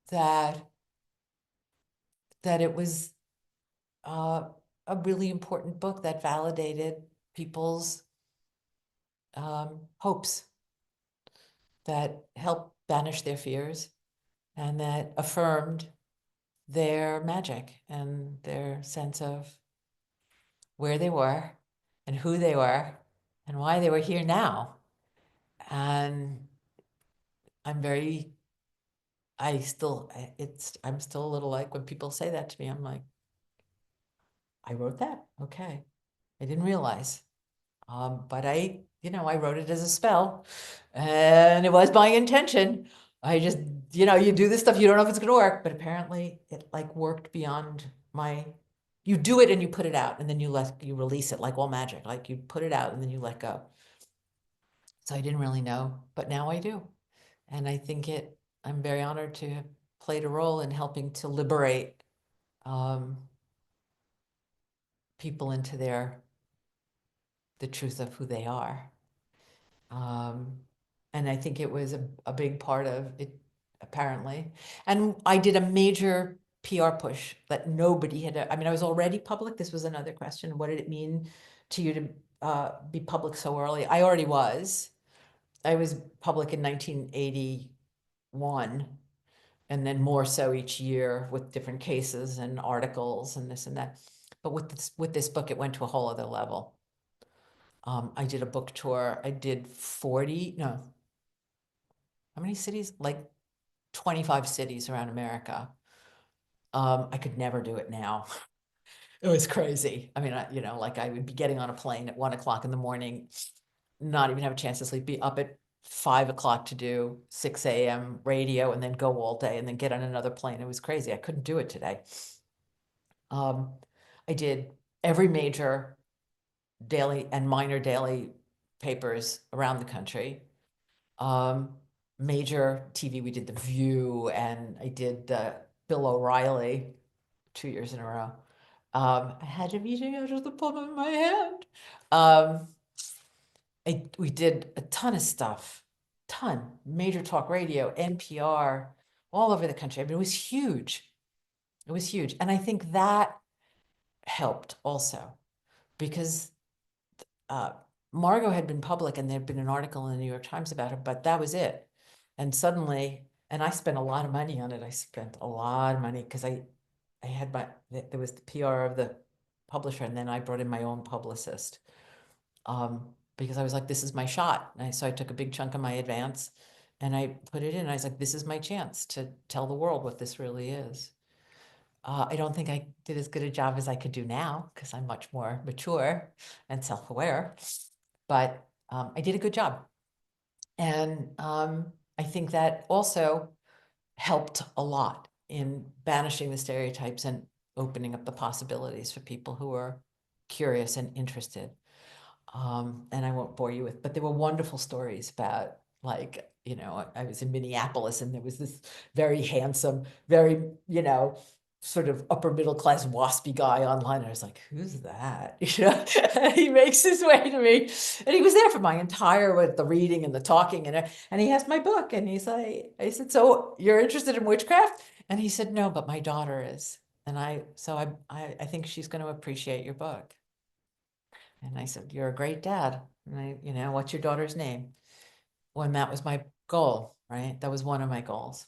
that that it was a really important book that validated people's hopes, that helped banish their fears, and that affirmed their magic and their sense of where they were and who they were and why they were here now. And I'm very, I'm still a little like when people say that to me, I'm like, I wrote that. Okay. I didn't realize. But I wrote it as a spell and it was my intention. I just, you do this stuff, you don't know if it's going to work, but apparently it like worked beyond you do it and you put it out and then you release it like all magic, like you put it out and then you let go. So I didn't really know, but now I do. And I think I'm very honored to have played a role in helping to liberate people into the truth of who they are. And I think it was a big part of it, apparently. And I did a major PR push that nobody had. I mean, I was already public. This was another question. What did it mean to you to be public so early? I already was. I was public in 1981, and then more so each year with different cases and articles and this and that. But with this book, it went to a whole other level. I did a book tour. I did 40, no, how many cities? Like 25 cities around America. I could never do it now. It was crazy. I mean, like I would be getting on a plane at 1 o'clock in the morning, not even have a chance to sleep, be up at 5 o'clock to do 6 a.m. radio and then go all day and then get on another plane. It was crazy. I couldn't do it today. I did every major daily and minor daily papers around the country. Major TV, we did The View, and I did Bill O'Reilly 2 years in a row. I had him eating out of the palm of my hand. We did a ton of stuff, major talk radio, NPR, all over the country. I mean, it was huge. It was huge. And I think that helped also because Margot had been public and there'd been an article in the New York Times about her, but that was it. And suddenly, and I spent a lot of money on it. I spent a lot of money because I had there was the PR of the publisher, and then I brought in my own publicist because I was like, this is my shot. So I took a big chunk of my advance and I put it in. I was like, this is my chance to tell the world what this really is. I don't think I did as good a job as I could do now because I'm much more mature and self-aware, but I did a good job. And I think that also helped a lot in banishing the stereotypes and opening up the possibilities for people who are curious and interested. And I won't bore you with, but there were wonderful stories about like, I was in Minneapolis and there was this very handsome, very, sort of upper middle class waspy guy online. I was like, who's that? You know, he makes his way to me, and he was there for my entire with the reading and the talking, and he has my book, and he's like, I said, so you're interested in witchcraft? And he said, no, but my daughter is, and I think she's going to appreciate your book. And I said, you're a great dad. And what's your daughter's name? When that was my goal, right? That was one of my goals.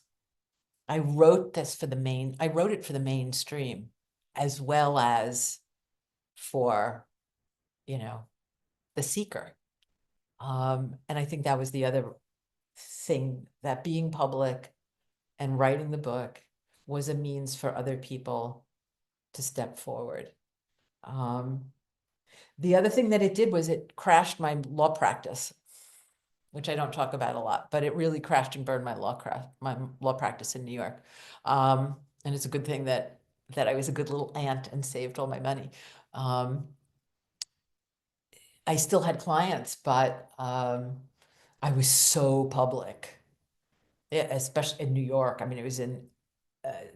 I wrote it for the mainstream as well as for, the seeker. And I think that was the other thing, that being public and writing the book was a means for other people to step forward. The other thing that it did was it crashed my law practice, which I don't talk about a lot, but it really crashed and burned my law practice in New York. And it's a good thing that I was a good little aunt and saved all my money. I still had clients, but I was so public, especially in New York. I mean, it was in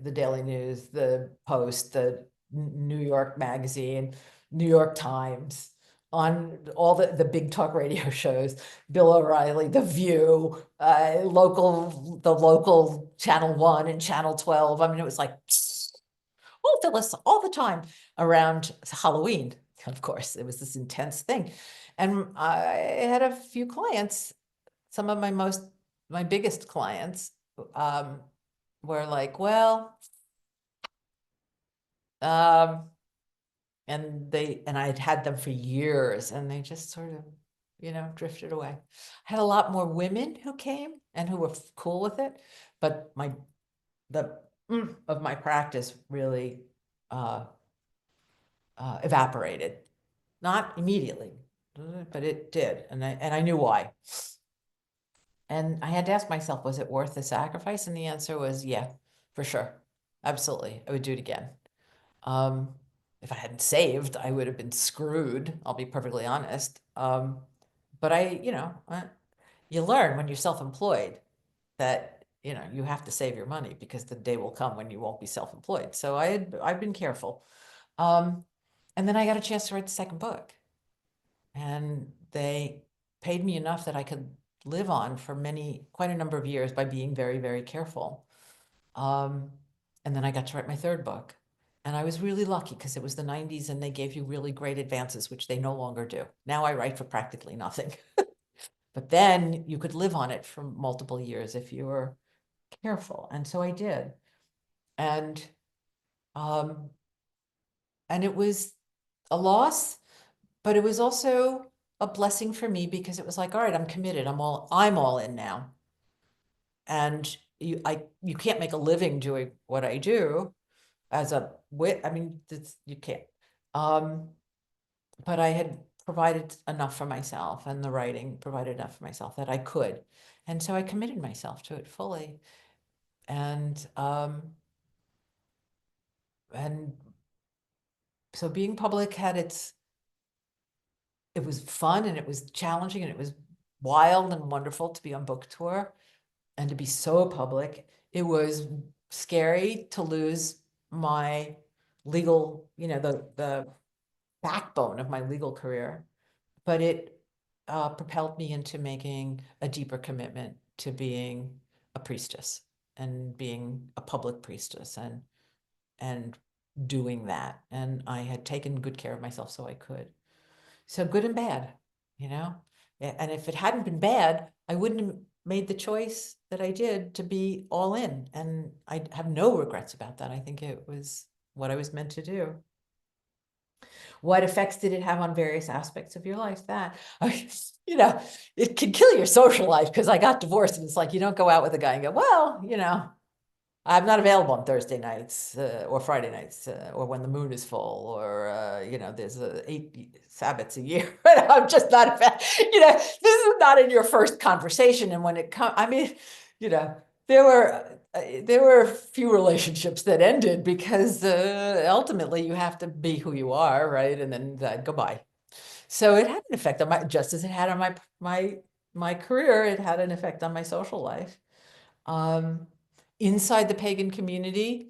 the Daily News, the Post, the New York Magazine, New York Times, on all the big talk radio shows, Bill O'Reilly, The View, the local Channel 1 and Channel 12. I mean, it was like, oh, Phyllis, all the time around Halloween. Of course, it was this intense thing. And I had a few clients, some of my biggest clients, were like, well, and I had them for years, and they just sort of, drifted away. I had a lot more women who came and who were cool with it, but the of my practice really evaporated. Not immediately, but it did, and I knew why. And I had to ask myself, was it worth the sacrifice? And the answer was, yeah, for sure. Absolutely. I would do it again. If I hadn't saved, I would have been screwed. I'll be perfectly honest. But you learn when you're self-employed that, you have to save your money because the day will come when you won't be self-employed. So I've been careful. And then I got a chance to write the second book, and they paid me enough that I could live on for quite a number of years by being very, very careful. And then I got to write my third book. And I was really lucky because it was the 90s and they gave you really great advances, which they no longer do. Now I write for practically nothing. But then you could live on it for multiple years if you were careful. And so I did. And um, and it was a loss, but it was also a blessing for me because it was like, all right, I'm committed. I'm all in now. And you can't make a living doing what I do as I mean, you can't. But I had provided enough for myself, and the writing provided enough for myself that I could. And so I committed myself to it fully. And so being public it was fun, and it was challenging, and it was wild and wonderful to be on book tour and to be so public. It was scary to lose my legal, the backbone of my legal career, but it propelled me into making a deeper commitment to being a priestess and being a public priestess and doing that. And I had taken good care of myself so I could. So good and bad, you know? And if it hadn't been bad, I wouldn't have made the choice that I did to be all in. And I have no regrets about that. I think it was what I was meant to do. What effects did it have on various aspects of your life? It can kill your social life because I got divorced, and it's like you don't go out with a guy and go, well, I'm not available on Thursday nights or Friday nights or when the moon is full, or there's 8 Sabbaths a year. I'm just not this is not in your first conversation. And when it comes, I mean, there were a few relationships that ended because ultimately you have to be who you are, right? And then goodbye. So it had an effect on just as it had on my career, it had an effect on my social life. Inside the pagan community,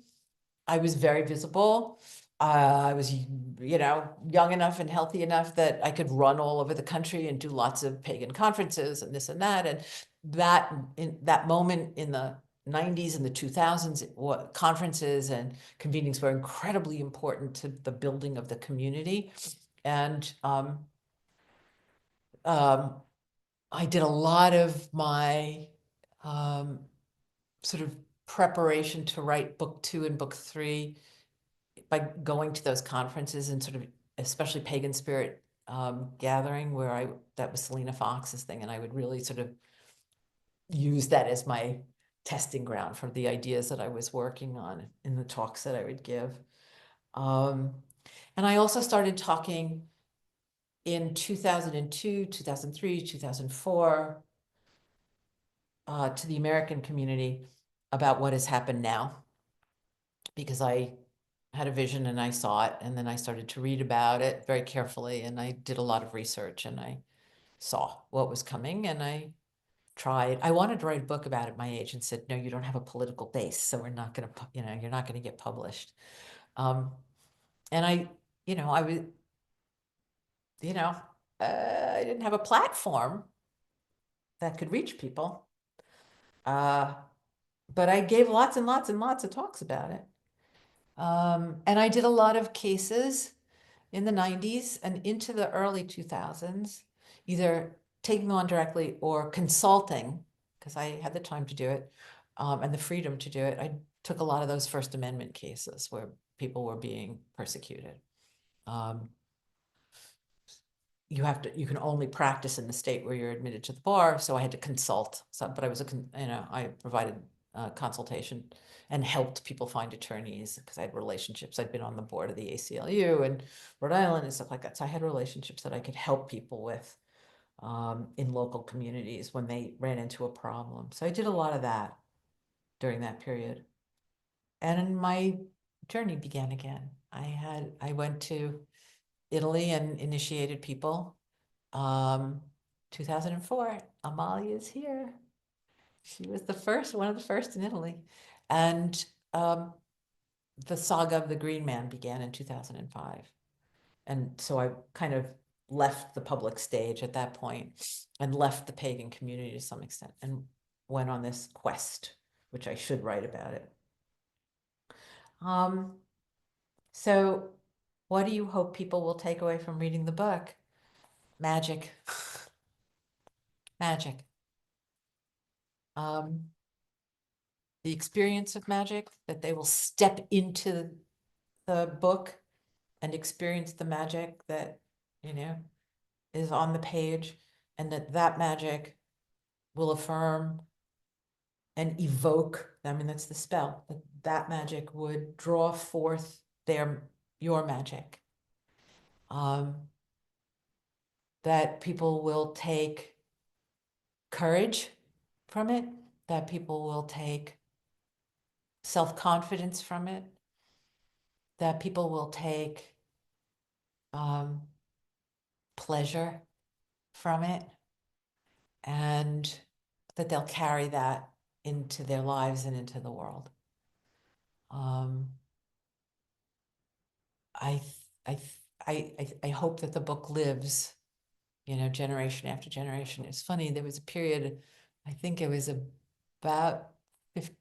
I was very visible. I was, young enough and healthy enough that I could run all over the country and do lots of pagan conferences and this and that. And that, in that moment in the 90s and the 2000s, conferences and convenings were incredibly important to the building of the community. And I did a lot of my sort of preparation to write book 2 and book 3 by going to those conferences and sort of, especially Pagan Spirit gathering, where that was Selena Fox's thing, and I would really sort of use that as my testing ground for the ideas that I was working on in the talks that I would give. And I also started talking in 2002, 2003, 2004 to the American community about what has happened now, because I had a vision and I saw it, and then I started to read about it very carefully, and I did a lot of research, and I saw what was coming, and I wanted to write a book about it at my age, and said, no, you don't have a political base, so we're not going to, you're not going to get published. And I was, I didn't have a platform that could reach people. But I gave lots and lots and lots of talks about it. And I did a lot of cases in the 90s and into the early 2000s, either taking on directly or consulting, because I had the time to do it, and the freedom to do it. I took a lot of those First Amendment cases where people were being persecuted. You can only practice in the state where you're admitted to the bar. So I had to consult. But I was I provided consultation and helped people find attorneys because I had relationships. I'd been on the board of the ACLU and Rhode Island and stuff like that. So I had relationships that I could help people with in local communities when they ran into a problem. So I did a lot of that during that period. And my journey began again. I went to Italy and initiated people. 2004, Amalia is here. She was one of the first in Italy. And the saga of the Green Man began in 2005. And so I kind of left the public stage at that point and left the pagan community to some extent and went on this quest, which I should write about it. So what do you hope people will take away from reading the book? Magic. Magic. The experience of magic, that they will step into the book and experience the magic that, is on the page, and that magic will affirm and evoke, that's the spell, that magic would draw forth your magic. That people will take courage from it, that people will take self-confidence from it, that people will take pleasure from it, and that they'll carry that into their lives and into the world. I hope that the book lives, generation after generation. It's funny, there was a period, I think it was about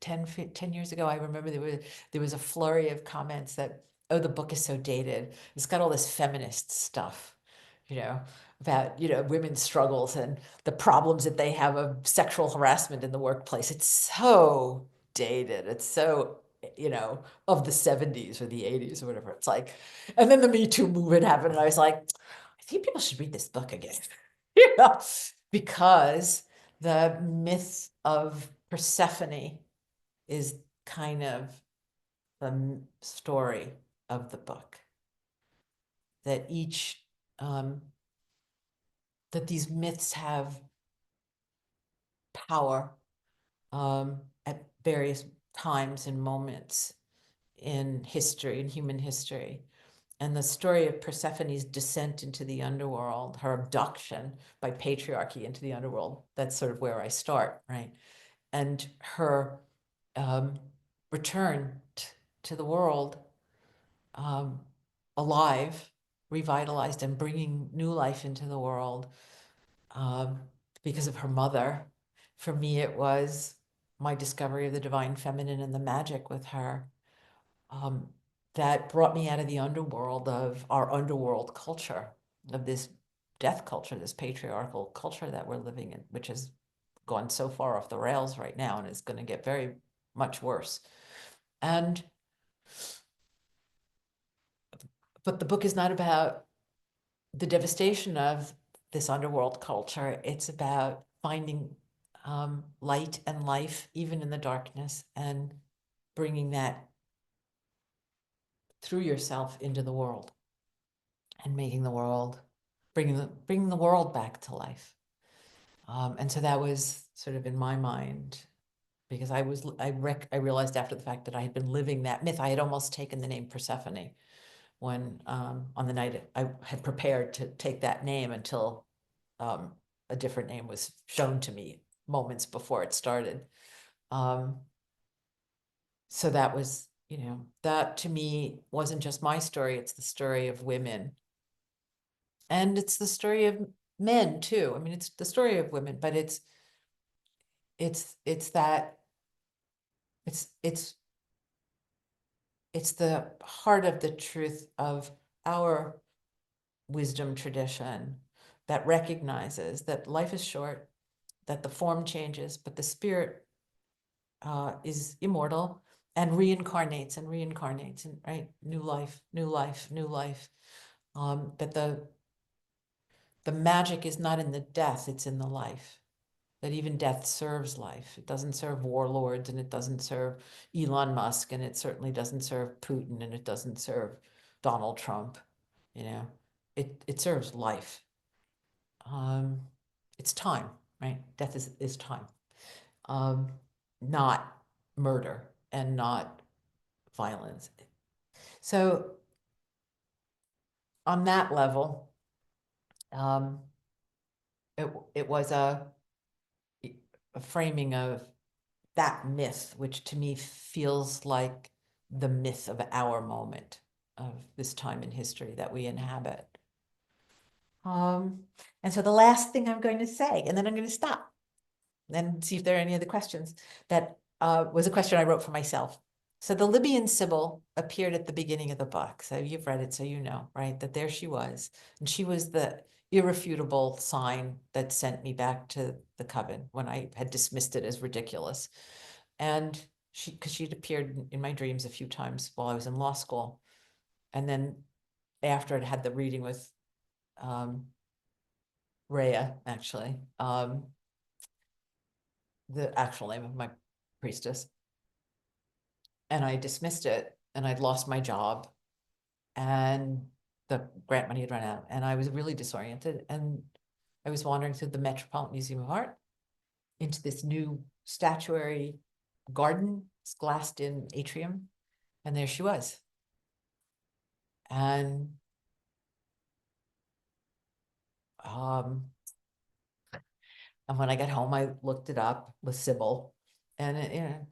10 years ago, I remember there was a flurry of comments that, oh, the book is so dated. It's got all this feminist stuff, about, women's struggles and the problems that they have of sexual harassment in the workplace. It's so dated. It's so, of the 70s or the 80s or whatever. It's like, and then the Me Too movement happened, and I was like, I think people should read this book again, because the myth of Persephone is kind of the story of the book. That that these myths have power at various times and moments in history, in human history. And the story of Persephone's descent into the underworld, her abduction by patriarchy into the underworld, that's sort of where I start, right? And her return to the world, um, alive, revitalized, and bringing new life into the world, um, because of her mother. For me, it was my discovery of the divine feminine and the magic with her, um, that brought me out of the underworld of our underworld culture, of this death culture, this patriarchal culture that we're living in, which has gone so far off the rails right now and is going to get very much worse. And but the book is not about the devastation of this underworld culture. It's about finding light and life even in the darkness, and bringing that through yourself into the world, and making the world, bringing the world back to life. And so that was sort of in my mind, because I realized after the fact that I had been living that myth. I had almost taken the name Persephone when, on the night I had prepared to take that name, until a different name was shown to me moments before it started. So that was, that to me wasn't just my story, it's the story of women. And it's the story of men too. I mean, it's the story of women, but it's that it's the heart of the truth of our wisdom tradition, that recognizes that life is short, that the form changes, but the spirit is immortal and reincarnates and reincarnates, and right, new life, new life, new life. That the magic is not in the death, it's in the life. That even death serves life. It doesn't serve warlords, and it doesn't serve Elon Musk, and it certainly doesn't serve Putin, and it doesn't serve Donald Trump. You know, it serves life. It's time, right? Death is time, um, not murder and not violence. So on that level, um, it was a framing of that myth, which to me feels like the myth of our moment, of this time in history that we inhabit. Um, and so the last thing I'm going to say, and then I'm going to stop and see if there are any other questions, that was a question I wrote for myself. So the Libyan Sibyl appeared at the beginning of the book. So you've read it, so you know, right? That there she was. And she was the irrefutable sign that sent me back to the coven when I had dismissed it as ridiculous. And because she'd appeared in my dreams a few times while I was in law school. And then after I'd had the reading with Rhea, actually, the actual name of my priestess, and I dismissed it, and I'd lost my job, and the grant money had run out, and I was really disoriented. And I was wandering through the Metropolitan Museum of Art into this new statuary garden, this glassed in atrium, and there she was. And um, and when I got home, I looked it up with Sybil, and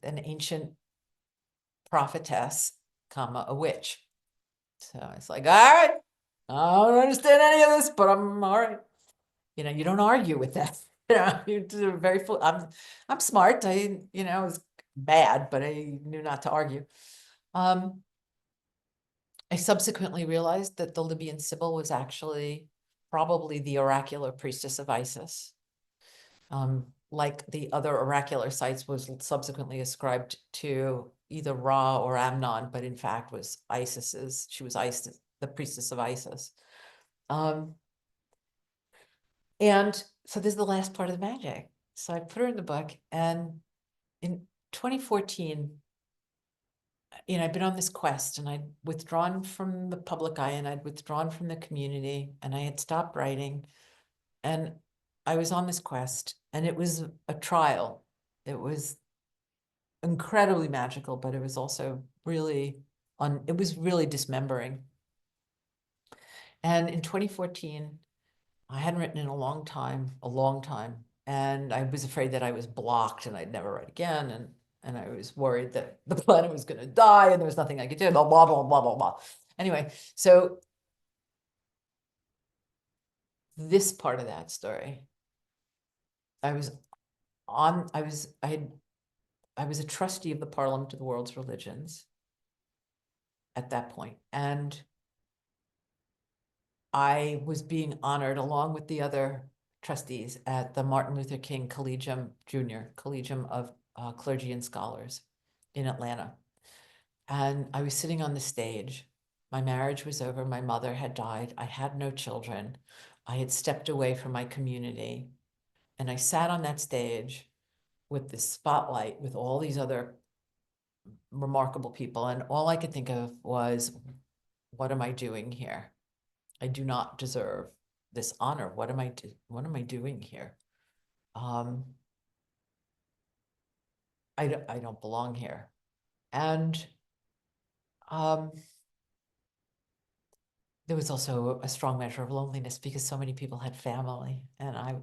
an ancient prophetess, comma, a witch. So it's like, all right, I don't understand any of this, but I'm all right. You don't argue with that. You're very full. I'm smart. It was bad, but I knew not to argue. I subsequently realized that the Libyan Sibyl was actually probably the oracular priestess of Isis. Like the other oracular sites was subsequently ascribed to either Ra or Amnon, but in fact was Isis's. She was Isis, the priestess of Isis. And so this is the last part of the magic. So I put her in the book, and in 2014, I'd been on this quest, and I'd withdrawn from the public eye, and I'd withdrawn from the community, and I had stopped writing, and I was on this quest, and it was a trial. It was incredibly magical, but it was also really it was really dismembering. And in 2014, I hadn't written in a long time, and I was afraid that I was blocked and I'd never write again. And I was worried that the planet was going to die and there was nothing I could do, blah, blah, blah, blah, blah, blah. Anyway, so this part of that story, I was on, I was, I had, I was a trustee of the Parliament of the World's Religions at that point, and I was being honored along with the other trustees at the Martin Luther King Collegium Junior, Collegium of Clergy and Scholars in Atlanta. And I was sitting on the stage. My marriage was over. My mother had died. I had no children. I had stepped away from my community. And I sat on that stage with this spotlight with all these other remarkable people. And all I could think of was, what am I doing here? I do not deserve this honor. What am I doing here? I don't belong here. And there was also a strong measure of loneliness because so many people had family, and I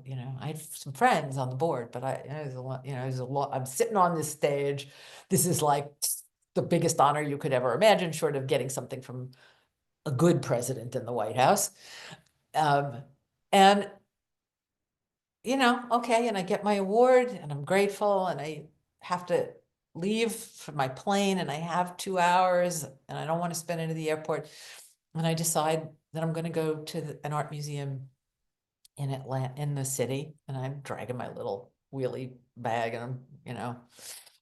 had some friends on the board, but it was a lot, it was a lot. I'm sitting on this stage. This is like the biggest honor you could ever imagine, short of getting something from a good president in the White House. And okay, and I get my award and I'm grateful, and I have to leave for my plane, and I have 2 hours and I don't want to spend it at the airport. And I decide that I'm going to go to an art museum in Atlanta, in the city, and I'm dragging my little wheelie bag, and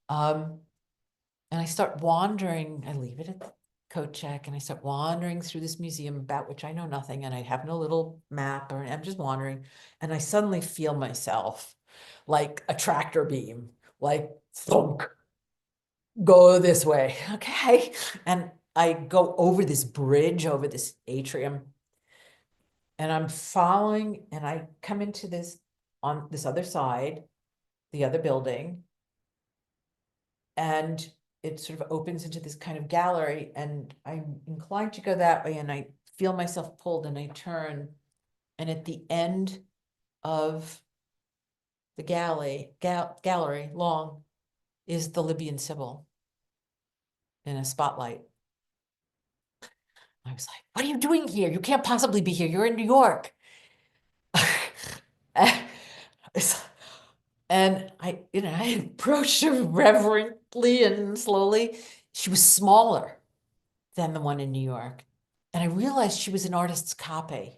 um, and I start wandering. I leave it at the coat check, and I start wandering through this museum about which I know nothing, and I have no little map, or I'm just wandering, and I suddenly feel myself like a tractor beam, like thunk, go this way, okay, and I go over this bridge, over this atrium, and I'm following, and I come into this, on this other side, the other building, and it sort of opens into this kind of gallery, and I'm inclined to go that way, and I feel myself pulled, and I turn, and at the end of the gallery long is the Libyan Sibyl in a spotlight. I was like, what are you doing here? You can't possibly be here. You're in New York. And I approached her reverently and slowly. She was smaller than the one in New York. And I realized she was an artist's copy.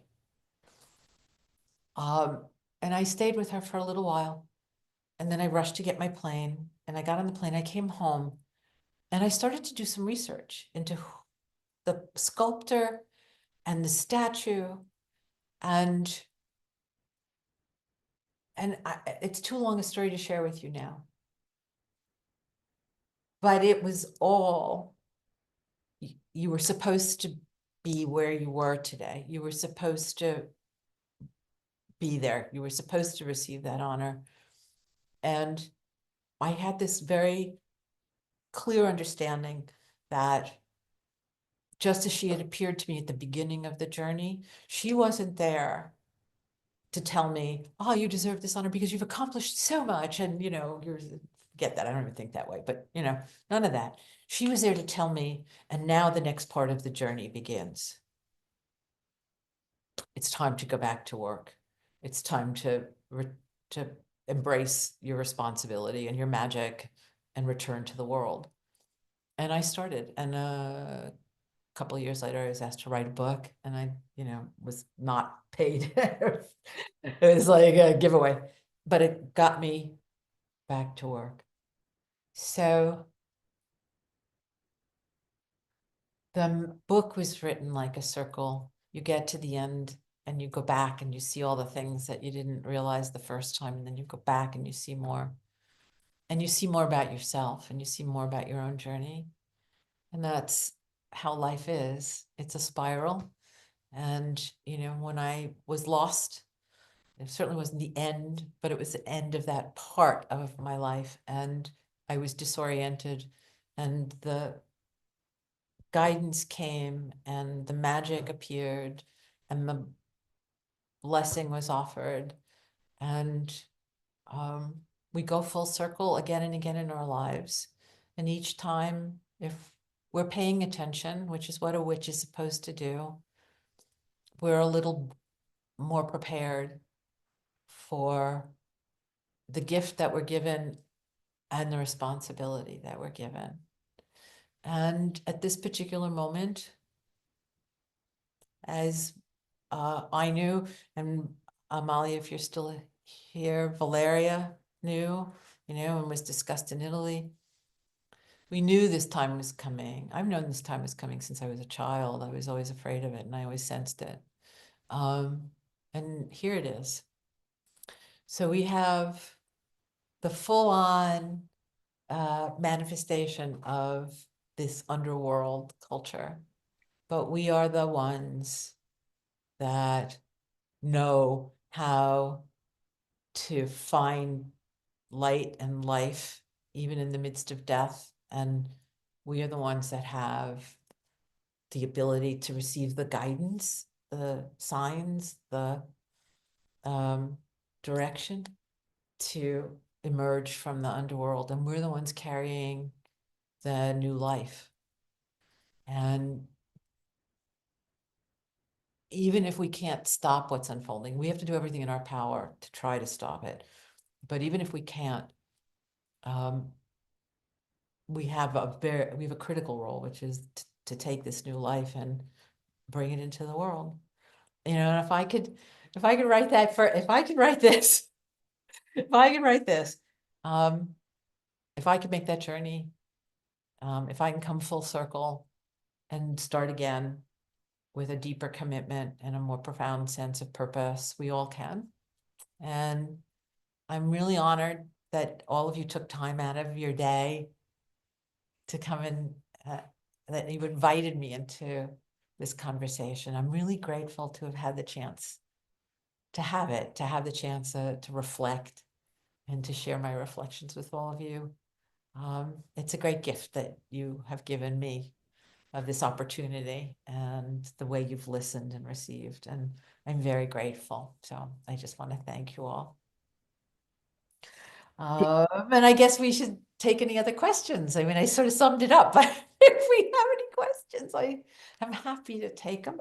And I stayed with her for a little while. And then I rushed to get my plane. And I got on the plane. I came home. And I started to do some research into the sculptor and the statue. And it's too long a story to share with you now. But it was all, you were supposed to be where you were today. You were supposed to be there. You were supposed to receive that honor. And I had this very clear understanding that just as she had appeared to me at the beginning of the journey, she wasn't there to tell me, oh, you deserve this honor because you've accomplished so much. And, you're, get that. I don't even think that way, but, none of that. She was there to tell me, and now the next part of the journey begins. It's time to go back to work. It's time to embrace your responsibility and your magic and return to the world. And I started, and a couple of years later, I was asked to write a book, and I, was not paid. It was like a giveaway, but it got me back to work. So the book was written like a circle. You get to the end and you go back and you see all the things that you didn't realize the first time, and then you go back and you see more. And you see more about yourself, and you see more about your own journey. And that's how life is. It's a spiral. And, when I was lost, it certainly wasn't the end, but it was the end of that part of my life. And I was disoriented, and the guidance came, and the magic appeared, and the blessing was offered. And we go full circle again and again in our lives. And each time, if we're paying attention, which is what a witch is supposed to do, we're a little more prepared for the gift that we're given and the responsibility that we're given. And at this particular moment, as I knew, and Amalia, if you're still here, Valeria knew, and was discussed in Italy. We knew this time was coming. I've known this time was coming since I was a child. I was always afraid of it, and I always sensed it. And here it is. So we have the full-on manifestation of this underworld culture, but we are the ones that know how to find light and life, even in the midst of death. And we are the ones that have the ability to receive the guidance, the signs, the direction to emerge from the underworld. And we're the ones carrying the new life. And even if we can't stop what's unfolding, we have to do everything in our power to try to stop it. But even if we can't, we have a critical role, which is to take this new life and bring it into the world. And if I could write that if I could write this, if I could write this, if I could make that journey, if I can come full circle and start again with a deeper commitment and a more profound sense of purpose, we all can. And I'm really honored that all of you took time out of your day to come in, that you invited me into this conversation. I'm really grateful to have had the chance to have the chance to reflect and to share my reflections with all of you. It's a great gift that you have given me of this opportunity and the way you've listened and received. And I'm very grateful. So I just want to thank you all. And I guess we should take any other questions. I mean, I sort of summed it up, but if we have any questions, I am happy to take them.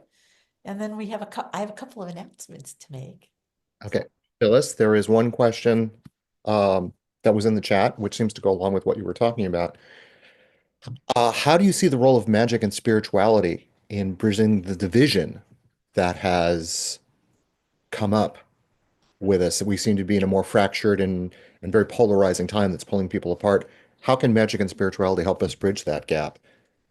And then I have a couple of announcements to make. Okay, Phyllis, there is one question that was in the chat, which seems to go along with what you were talking about. How do you see the role of magic and spirituality in bridging the division that has come up with us? We seem to be in a more fractured and very polarizing time that's pulling people apart. How can magic and spirituality help us bridge that gap?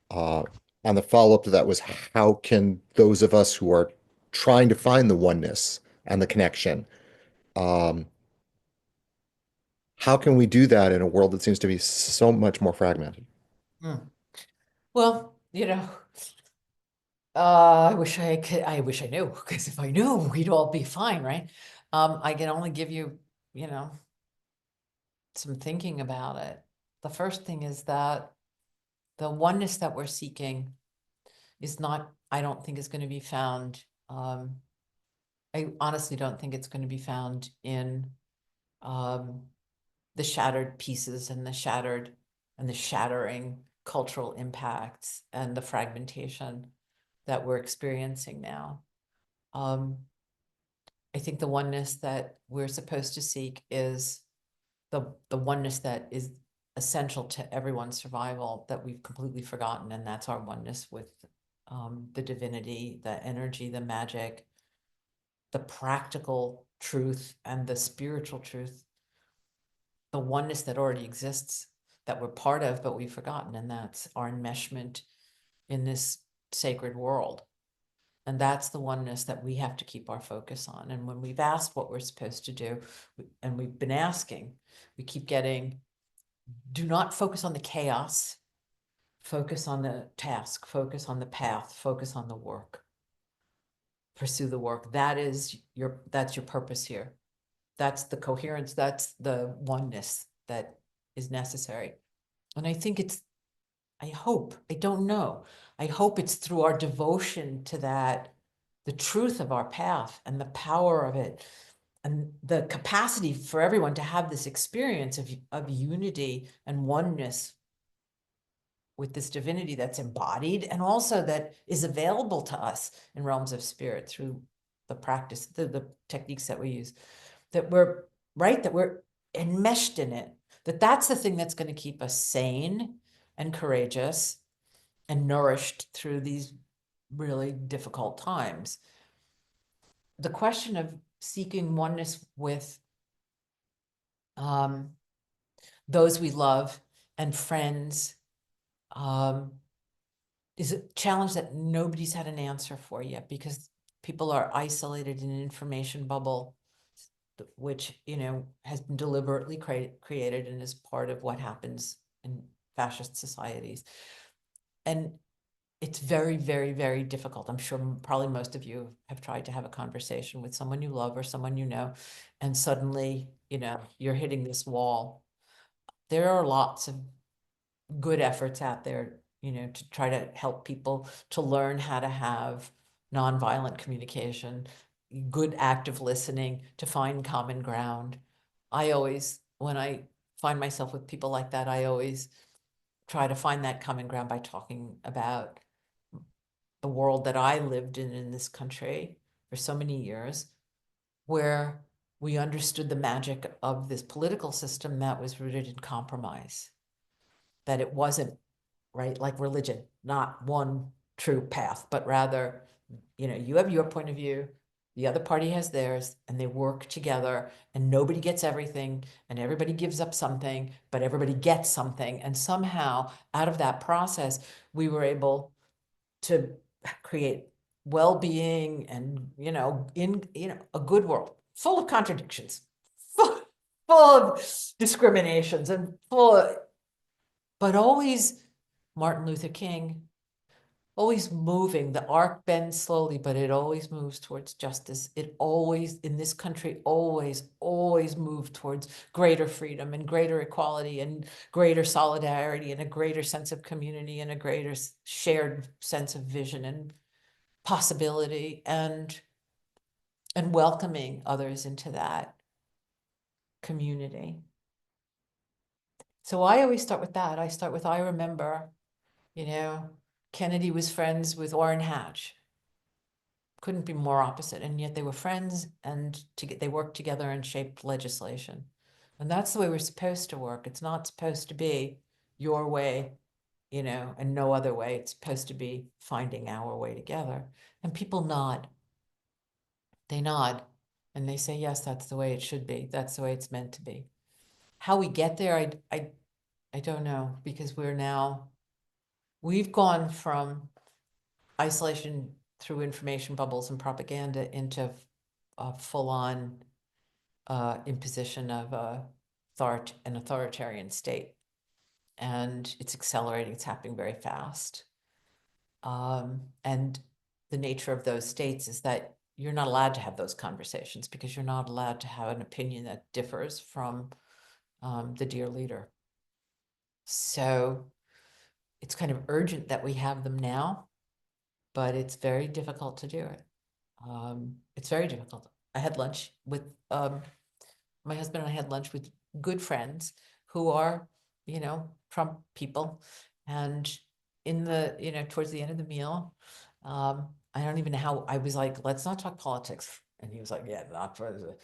Uh, and the follow-up to that was, how can those of us who are trying to find the oneness and the connection, um, how can we do that in a world that seems to be so much more fragmented? Mm. Well, I wish I knew, because if I knew, we'd all be fine, right? I can only give you, some thinking about it. The first thing is that the oneness that we're seeking is not, I don't think is going to be found. I honestly don't think it's going to be found in the shattered pieces and the shattering cultural impacts and the fragmentation that we're experiencing now. I think the oneness that we're supposed to seek is the oneness that is essential to everyone's survival that we've completely forgotten, and that's our oneness with the divinity, the energy, the magic, the practical truth, and the spiritual truth, the oneness that already exists that we're part of, but we've forgotten, and that's our enmeshment in this sacred world. And that's the oneness that we have to keep our focus on. And when we've asked what we're supposed to do, and we've been asking, we keep getting, do not focus on the chaos, focus on the task, focus on the path, focus on the work, pursue the work. That's your purpose here. That's the coherence, that's the oneness that is necessary. And I think I don't know, I hope it's through our devotion to that, the truth of our path and the power of it, and the capacity for everyone to have this experience of unity and oneness with this divinity that's embodied and also that is available to us in realms of spirit through the practice, the techniques that we use, that we're right, that we're enmeshed in it, that's the thing that's going to keep us sane and courageous and nourished through these really difficult times. The question of seeking oneness with those we love and friends is a challenge that nobody's had an answer for yet, because people are isolated in an information bubble, which, has been deliberately created and is part of what happens in fascist societies. And it's very, very, very difficult. I'm sure probably most of you have tried to have a conversation with someone you love or someone you know, and suddenly, you're hitting this wall. There are lots of good efforts out there, to try to help people to learn how to have nonviolent communication, good active listening, to find common ground. I always, when I find myself with people like that, I always try to find that common ground by talking about the world that I lived in this country for so many years, where we understood the magic of this political system that was rooted in compromise, that it wasn't right like religion, not one true path, but rather, you have your point of view, the other party has theirs, and they work together, and nobody gets everything, and everybody gives up something, but everybody gets something. And somehow out of that process, we were able to create well-being and, in, a good world full of contradictions, full, of discriminations and but always Martin Luther King, always moving. The arc bends slowly, but it always moves towards justice. It always, in this country, always, always moved towards greater freedom and greater equality and greater solidarity and a greater sense of community and a greater shared sense of vision and possibility, and welcoming others into that community. So I always start with that. I start with, I remember, Kennedy was friends with Orrin Hatch. Couldn't be more opposite. And yet they were friends, and they worked together and shaped legislation. And that's the way we're supposed to work. It's not supposed to be your way, and no other way. It's supposed to be finding our way together. And people nod. They nod and they say, yes, that's the way it should be. That's the way it's meant to be. How we get there, I don't know, because we've gone from isolation through information bubbles and propaganda into a full-on imposition of an authoritarian state. And it's accelerating, it's happening very fast. And the nature of those states is that you're not allowed to have those conversations, because you're not allowed to have an opinion that differs from the dear leader. So it's kind of urgent that we have them now, but it's very difficult to do it. It's very difficult. I had lunch with my husband, and I had lunch with good friends who are, Trump people. And towards the end of the meal, I don't even know how, I was like, let's not talk politics. And he was like, yeah, not for the,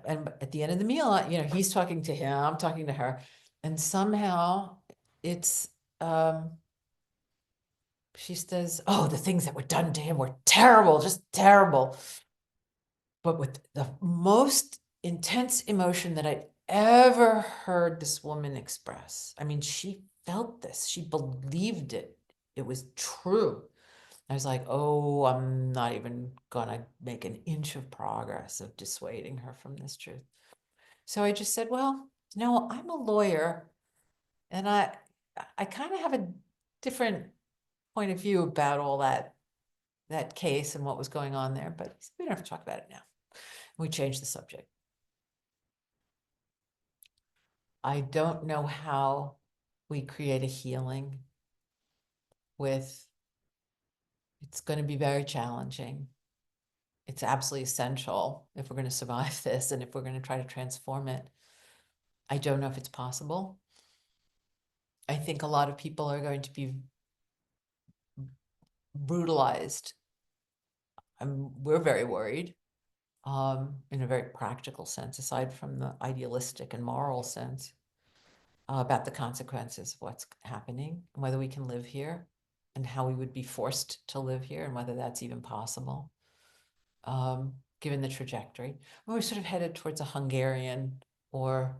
and at the end of the meal, he's talking to him, I'm talking to her. And somehow it's, she says, oh, the things that were done to him were terrible, just terrible. But with the most intense emotion that I'd ever heard this woman express. I mean, she felt this, she believed it. It was true. I was like, oh, I'm not even gonna make an inch of progress of dissuading her from this truth. So I just said, well, no, I'm a lawyer, and I kind of have a different point of view about all that case and what was going on there, but we don't have to talk about it now. We changed the subject. I don't know how we create a healing it's going to be very challenging. it's absolutely essential if we're going to survive this and if we're going to try to transform it. I don't know if it's possible. I think a lot of people are going to be brutalized. We're very worried, in a very practical sense, aside from the idealistic and moral sense, about the consequences of what's happening, and whether we can live here, and how we would be forced to live here, and whether that's even possible, given the trajectory. We're sort of headed towards a Hungarian or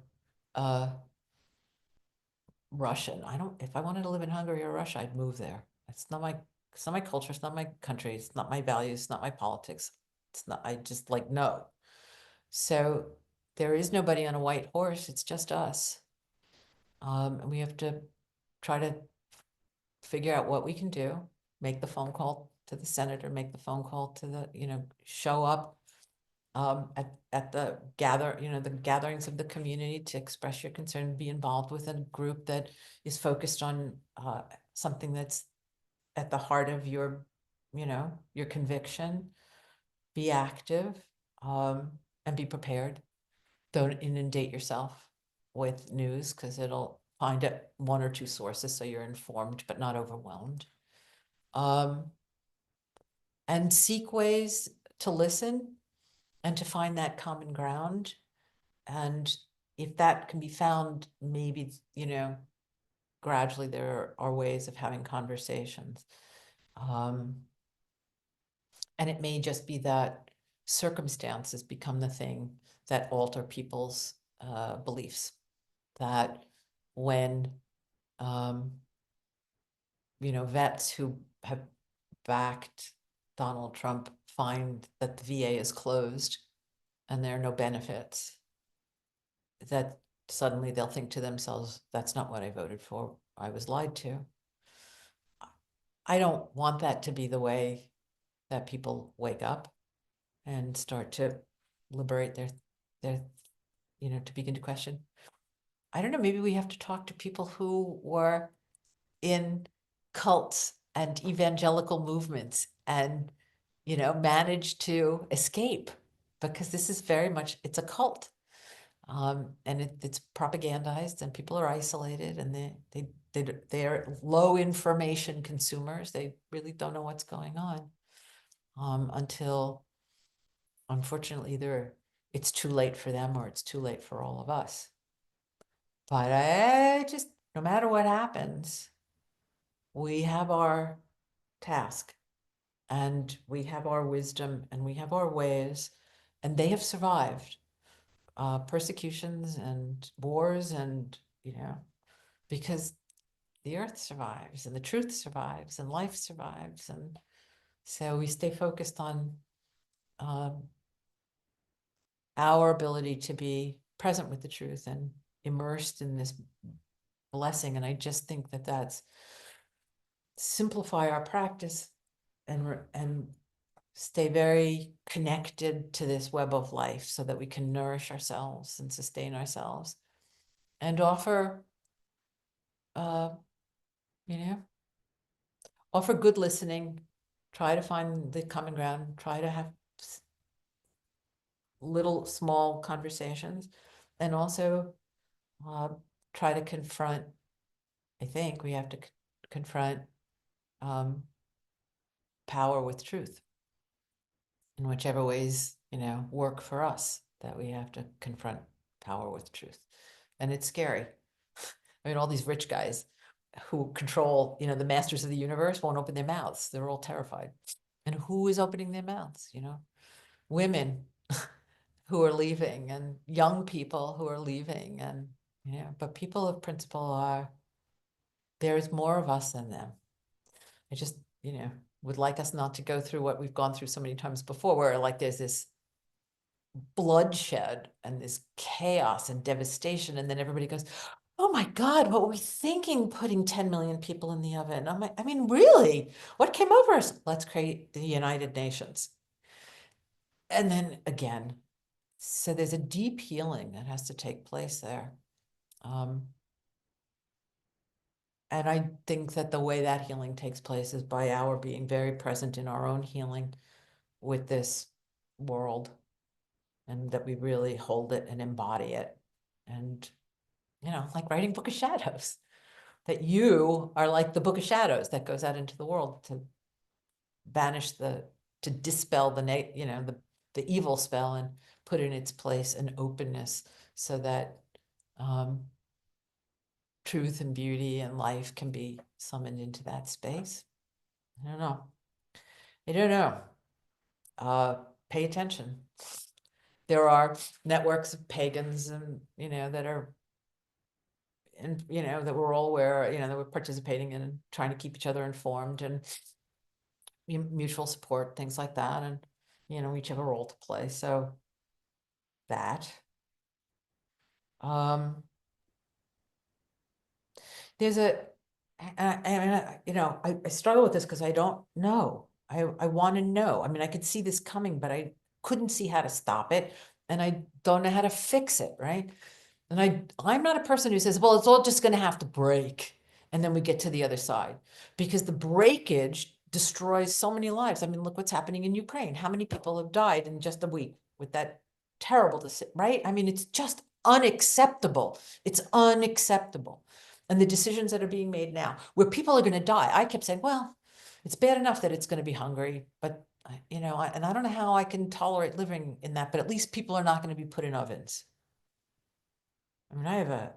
Russian. If I wanted to live in Hungary or Russia, I'd move there. It's not my culture, it's not my country, it's not my values, it's not my politics. It's not, I just like, no. So there is nobody on a white horse, it's just us. And we have to try to figure out what we can do, make the phone call to the senator, make the phone call to the, show up at the the gatherings of the community to express your concern, be involved with a group that is focused on something that's at the heart of your conviction. Be active, and be prepared. Don't inundate yourself with news because it'll find it one or two sources so you're informed but not overwhelmed. Um, and seek ways to listen and to find that common ground. And if that can be found, maybe, gradually there are ways of having conversations. Um, and it may just be that circumstances become the thing that alter people's beliefs. That when, um, vets who have backed Donald Trump find that the VA is closed and there are no benefits, that suddenly they'll think to themselves, that's not what I voted for. I was lied to. I don't want that to be the way that people wake up and start to liberate their, to begin to question. I don't know, maybe we have to talk to people who were in cults and evangelical movements and, managed to escape, because this is very much, it's a cult. And it's propagandized and people are isolated and they're low information consumers. They really don't know what's going on, until unfortunately either it's too late for them or it's too late for all of us. But no matter what happens, we have our task and we have our wisdom and we have our ways, and they have survived persecutions and wars and, because the earth survives and the truth survives and life survives. And so we stay focused on um, our ability to be present with the truth and immersed in this blessing. And I just think that that's simplify our practice and stay very connected to this web of life so that we can nourish ourselves and sustain ourselves and offer, uh, you know, offer good listening, try to find the common ground, try to have little small conversations, and also uh, try to confront, I think we have to confront um, power with truth in whichever ways, work for us, that we have to confront power with truth. And it's scary. I mean, all these rich guys who control, the masters of the universe won't open their mouths. They're all terrified. And who is opening their mouths? Women who are leaving and young people who are leaving. And, but people of principle there's more of us than them. I just, would like us not to go through what we've gone through so many times before, where like there's this bloodshed and this chaos and devastation. And then everybody goes, oh my God, what were we thinking putting 10 million people in the oven? I'm like, I mean, really? What came over us? Let's create the United Nations. And then again, so there's a deep healing that has to take place there. And I think that the way that healing takes place is by our being very present in our own healing with this world, and that we really hold it and embody it. And, like writing Book of Shadows, that you are like the Book of Shadows that goes out into the world to banish to dispel the evil spell and put in its place an openness so that truth and beauty and life can be summoned into that space. I don't know. I don't know. Pay attention. There are networks of pagans and, that are, and, that we're all aware, that we're participating in and trying to keep each other informed and mutual support, things like that. And, each have a role to play. So that, there's I struggle with this because I don't know. I want to know. I mean, I could see this coming, but I couldn't see how to stop it. And I don't know how to fix it, right? And I'm not a person who says, well, it's all just going to have to break. And then we get to the other side, because the breakage destroys so many lives. I mean, look what's happening in Ukraine. How many people have died in just a week with that terrible decision, right? I mean, it's just unacceptable. It's unacceptable. And the decisions that are being made now, where people are going to die, I kept saying, well, it's bad enough that it's going to be hungry, but and I don't know how I can tolerate living in that, but at least people are not going to be put in ovens. I mean, I have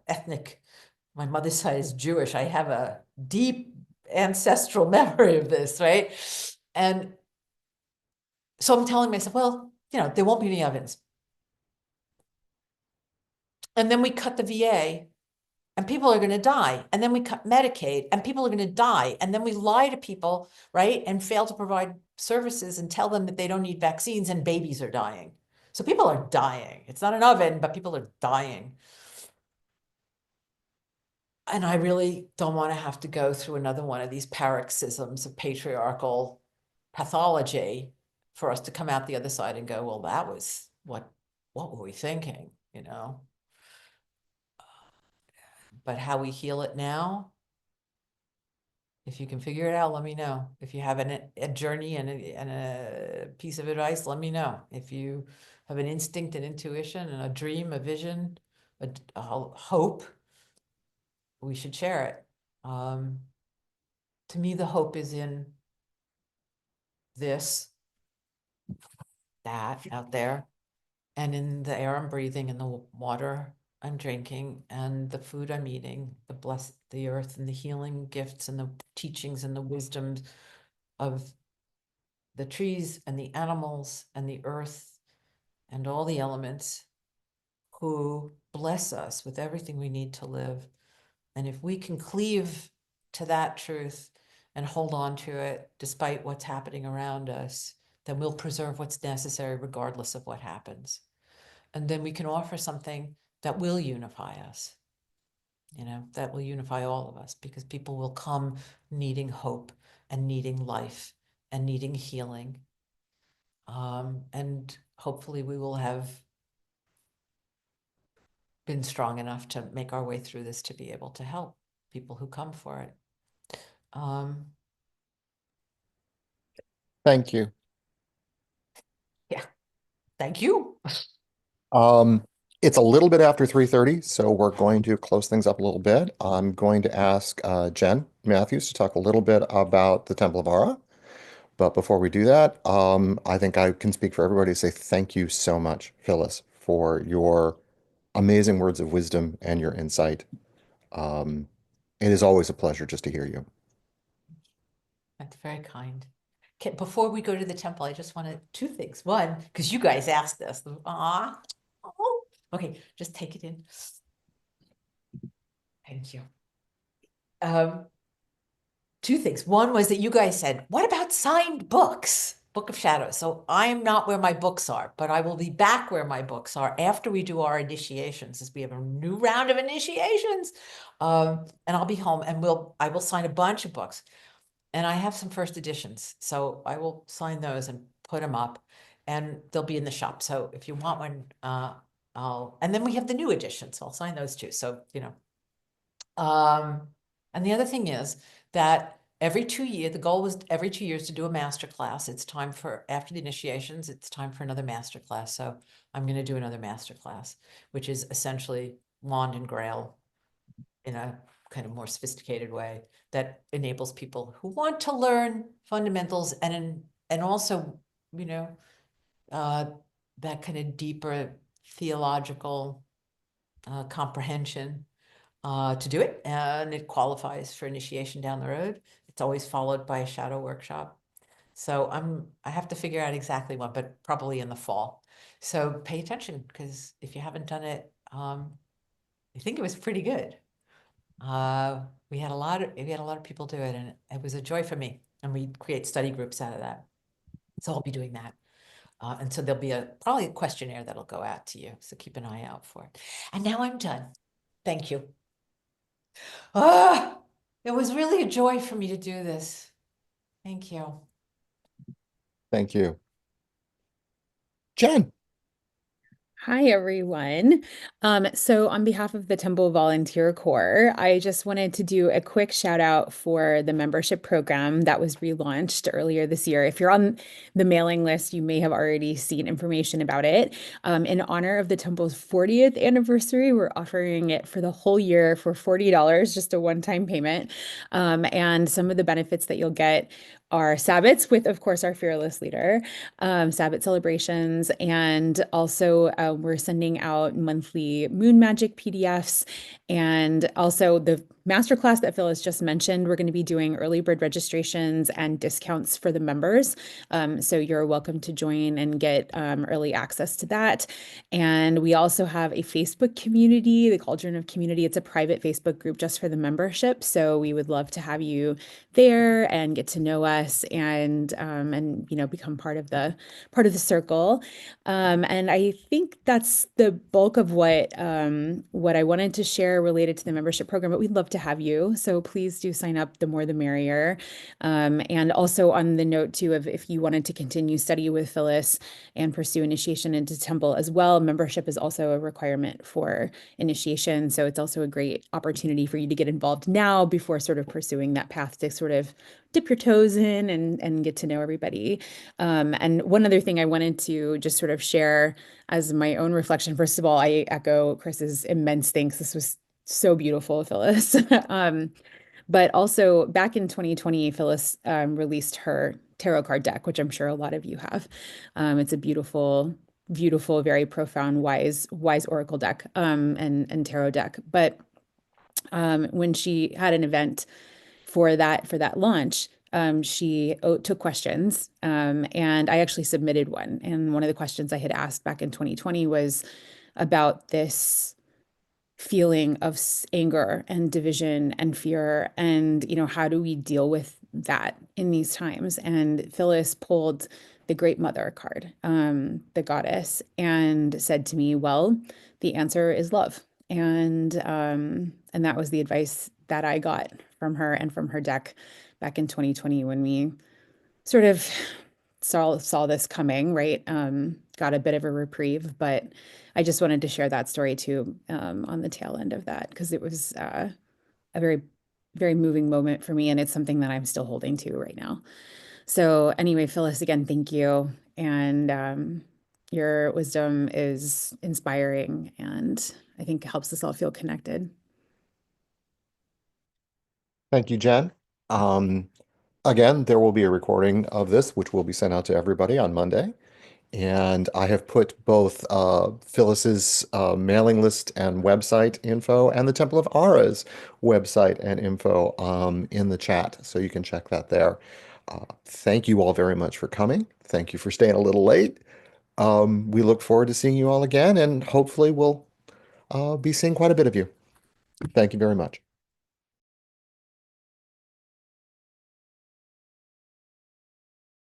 my mother's side is Jewish. I have a deep ancestral memory of this, right? And so I'm telling myself, well, there won't be any ovens. And then we cut the VA and people are going to die. And then we cut Medicaid and people are going to die. And then we lie to people, right? And fail to provide services and tell them that they don't need vaccines, and babies are dying. So people are dying. It's not an oven, but people are dying. And I really don't want to have to go through another one of these paroxysms of patriarchal pathology for us to come out the other side and go, well, that was what were we thinking, But how we heal it now, if you can figure it out, let me know. If you have a journey and a piece of advice, let me know. If you have an instinct and intuition and a dream, a vision, a hope, we should share it. To me, the hope is in that out there, and in the air I'm breathing and the water I'm drinking and the food I'm eating, the earth and the healing gifts and the teachings and the wisdoms of the trees and the animals and the earth and all the elements who bless us with everything we need to live. And if we can cleave to that truth and hold on to it despite what's happening around us, then we'll preserve what's necessary regardless of what happens. And then we can offer something that will unify us, that will unify all of us, because people will come needing hope and needing life and needing healing. And hopefully we will have been strong enough to make our way through this to be able to help people who come for it. Thank you. Yeah, thank you. It's a little bit after 3:30, so we're going to close things up a little bit. I'm going to ask Jen Matthews to talk a little bit about the Temple of Ara. But before we do that, I think I can speak for everybody to say thank you so much, Phyllis, for your amazing words of wisdom and your insight. Um, it is always a pleasure just to hear you. That's very kind. Okay, before we go to the temple, I just wanted two things. One, because you guys asked us. Ah, oh, okay, just take it in. Thank you. Two things. One was that you guys said, what about signed books? Book of Shadows. So I am not where my books are, but I will be back where my books are after we do our initiations, as we have a new round of initiations. And I'll be home and I will sign a bunch of books. And I have some first editions, so I will sign those and put them up, and they'll be in the shop. So if you want one, and then we have the new editions, so I'll sign those too. So, and the other thing is that every 2 years, the goal was every 2 years to do a master class. It's time for, after the initiations, it's time for another master class. So I'm going to do another master class, which is essentially wand and grail in a kind of more sophisticated way that enables people who want to learn fundamentals and also, you know, uh, that kind of deeper theological comprehension to do it, and it qualifies for initiation down the road. It's always followed by a shadow workshop. So I have to figure out exactly when, but probably in the fall. So pay attention, because if you haven't done it, I think it was pretty good. We had a lot of people do it, and it was a joy for me. And we create study groups out of that. So I'll be doing that. And so there'll be probably a questionnaire that'll go out to you. So keep an eye out for it. And now I'm done. Thank you. Ah, it was really a joy for me to do this. Thank you. Thank you. Jen. Hi, everyone. So on behalf of the Temple Volunteer Corps, I just wanted to do a quick shout out for the membership program that was relaunched earlier this year. If you're on the mailing list, you may have already seen information about it. In honor of the Temple's 40th anniversary, we're offering it for the whole year for $40, just a one-time payment. And some of the benefits that you'll get are Sabbats with, of course, our fearless leader, Sabbath celebrations, and also we're sending out monthly moon magic PDFs, and also the masterclass that Phyllis just mentioned. We're going to be doing early bird registrations and discounts for the members, so you're welcome to join and get early access to that. And we also have a Facebook community, the Cauldron of Community. It's a private Facebook group just for the membership, so we would love to have you there and get to know us and become part of the circle. And I think that's the bulk of what I wanted to share related to the membership program, but we'd love to have you. So please do sign up. The more the merrier. And also on the note too of if you wanted to continue study with Phyllis and pursue initiation into Temple as well, membership is also a requirement for initiation. So it's also a great opportunity for you to get involved now before sort of pursuing that path to sort of dip your toes in and get to know everybody. And one other thing I wanted to just sort of share as my own reflection. First of all, I echo Chris's immense thanks. This was so beautiful, Phyllis. But also back in 2020, Phyllis released her tarot card deck, which I'm sure a lot of you have. It's a beautiful, beautiful, very profound, wise oracle deck and tarot deck. But when she had an event for that launch, she took questions, and I actually submitted one. And one of the questions I had asked back in 2020 was about this feeling of anger and division and fear, and how do we deal with that in these times? And Phyllis pulled the Great Mother card, the goddess, and said to me, "Well, the answer is love." And that was the advice that I got from her and from her deck back in 2020 when we sort of saw this coming, right? Got a bit of a reprieve, but I just wanted to share that story too, on the tail end of that, because it was a very, very moving moment for me, and it's something that I'm still holding to right now. So anyway, Phyllis, again, thank you. And your wisdom is inspiring, and I think it helps us all feel connected. Thank you, Jen. Um, Again, there will be a recording of this, which will be sent out to everybody on Monday. And I have put both Phyllis's mailing list and website info and the Temple of Ara's website and info in the chat, so you can check that there. Thank you all very much for coming. Thank you for staying a little late. We look forward to seeing you all again, and hopefully we'll be seeing quite a bit of you. Thank you very much.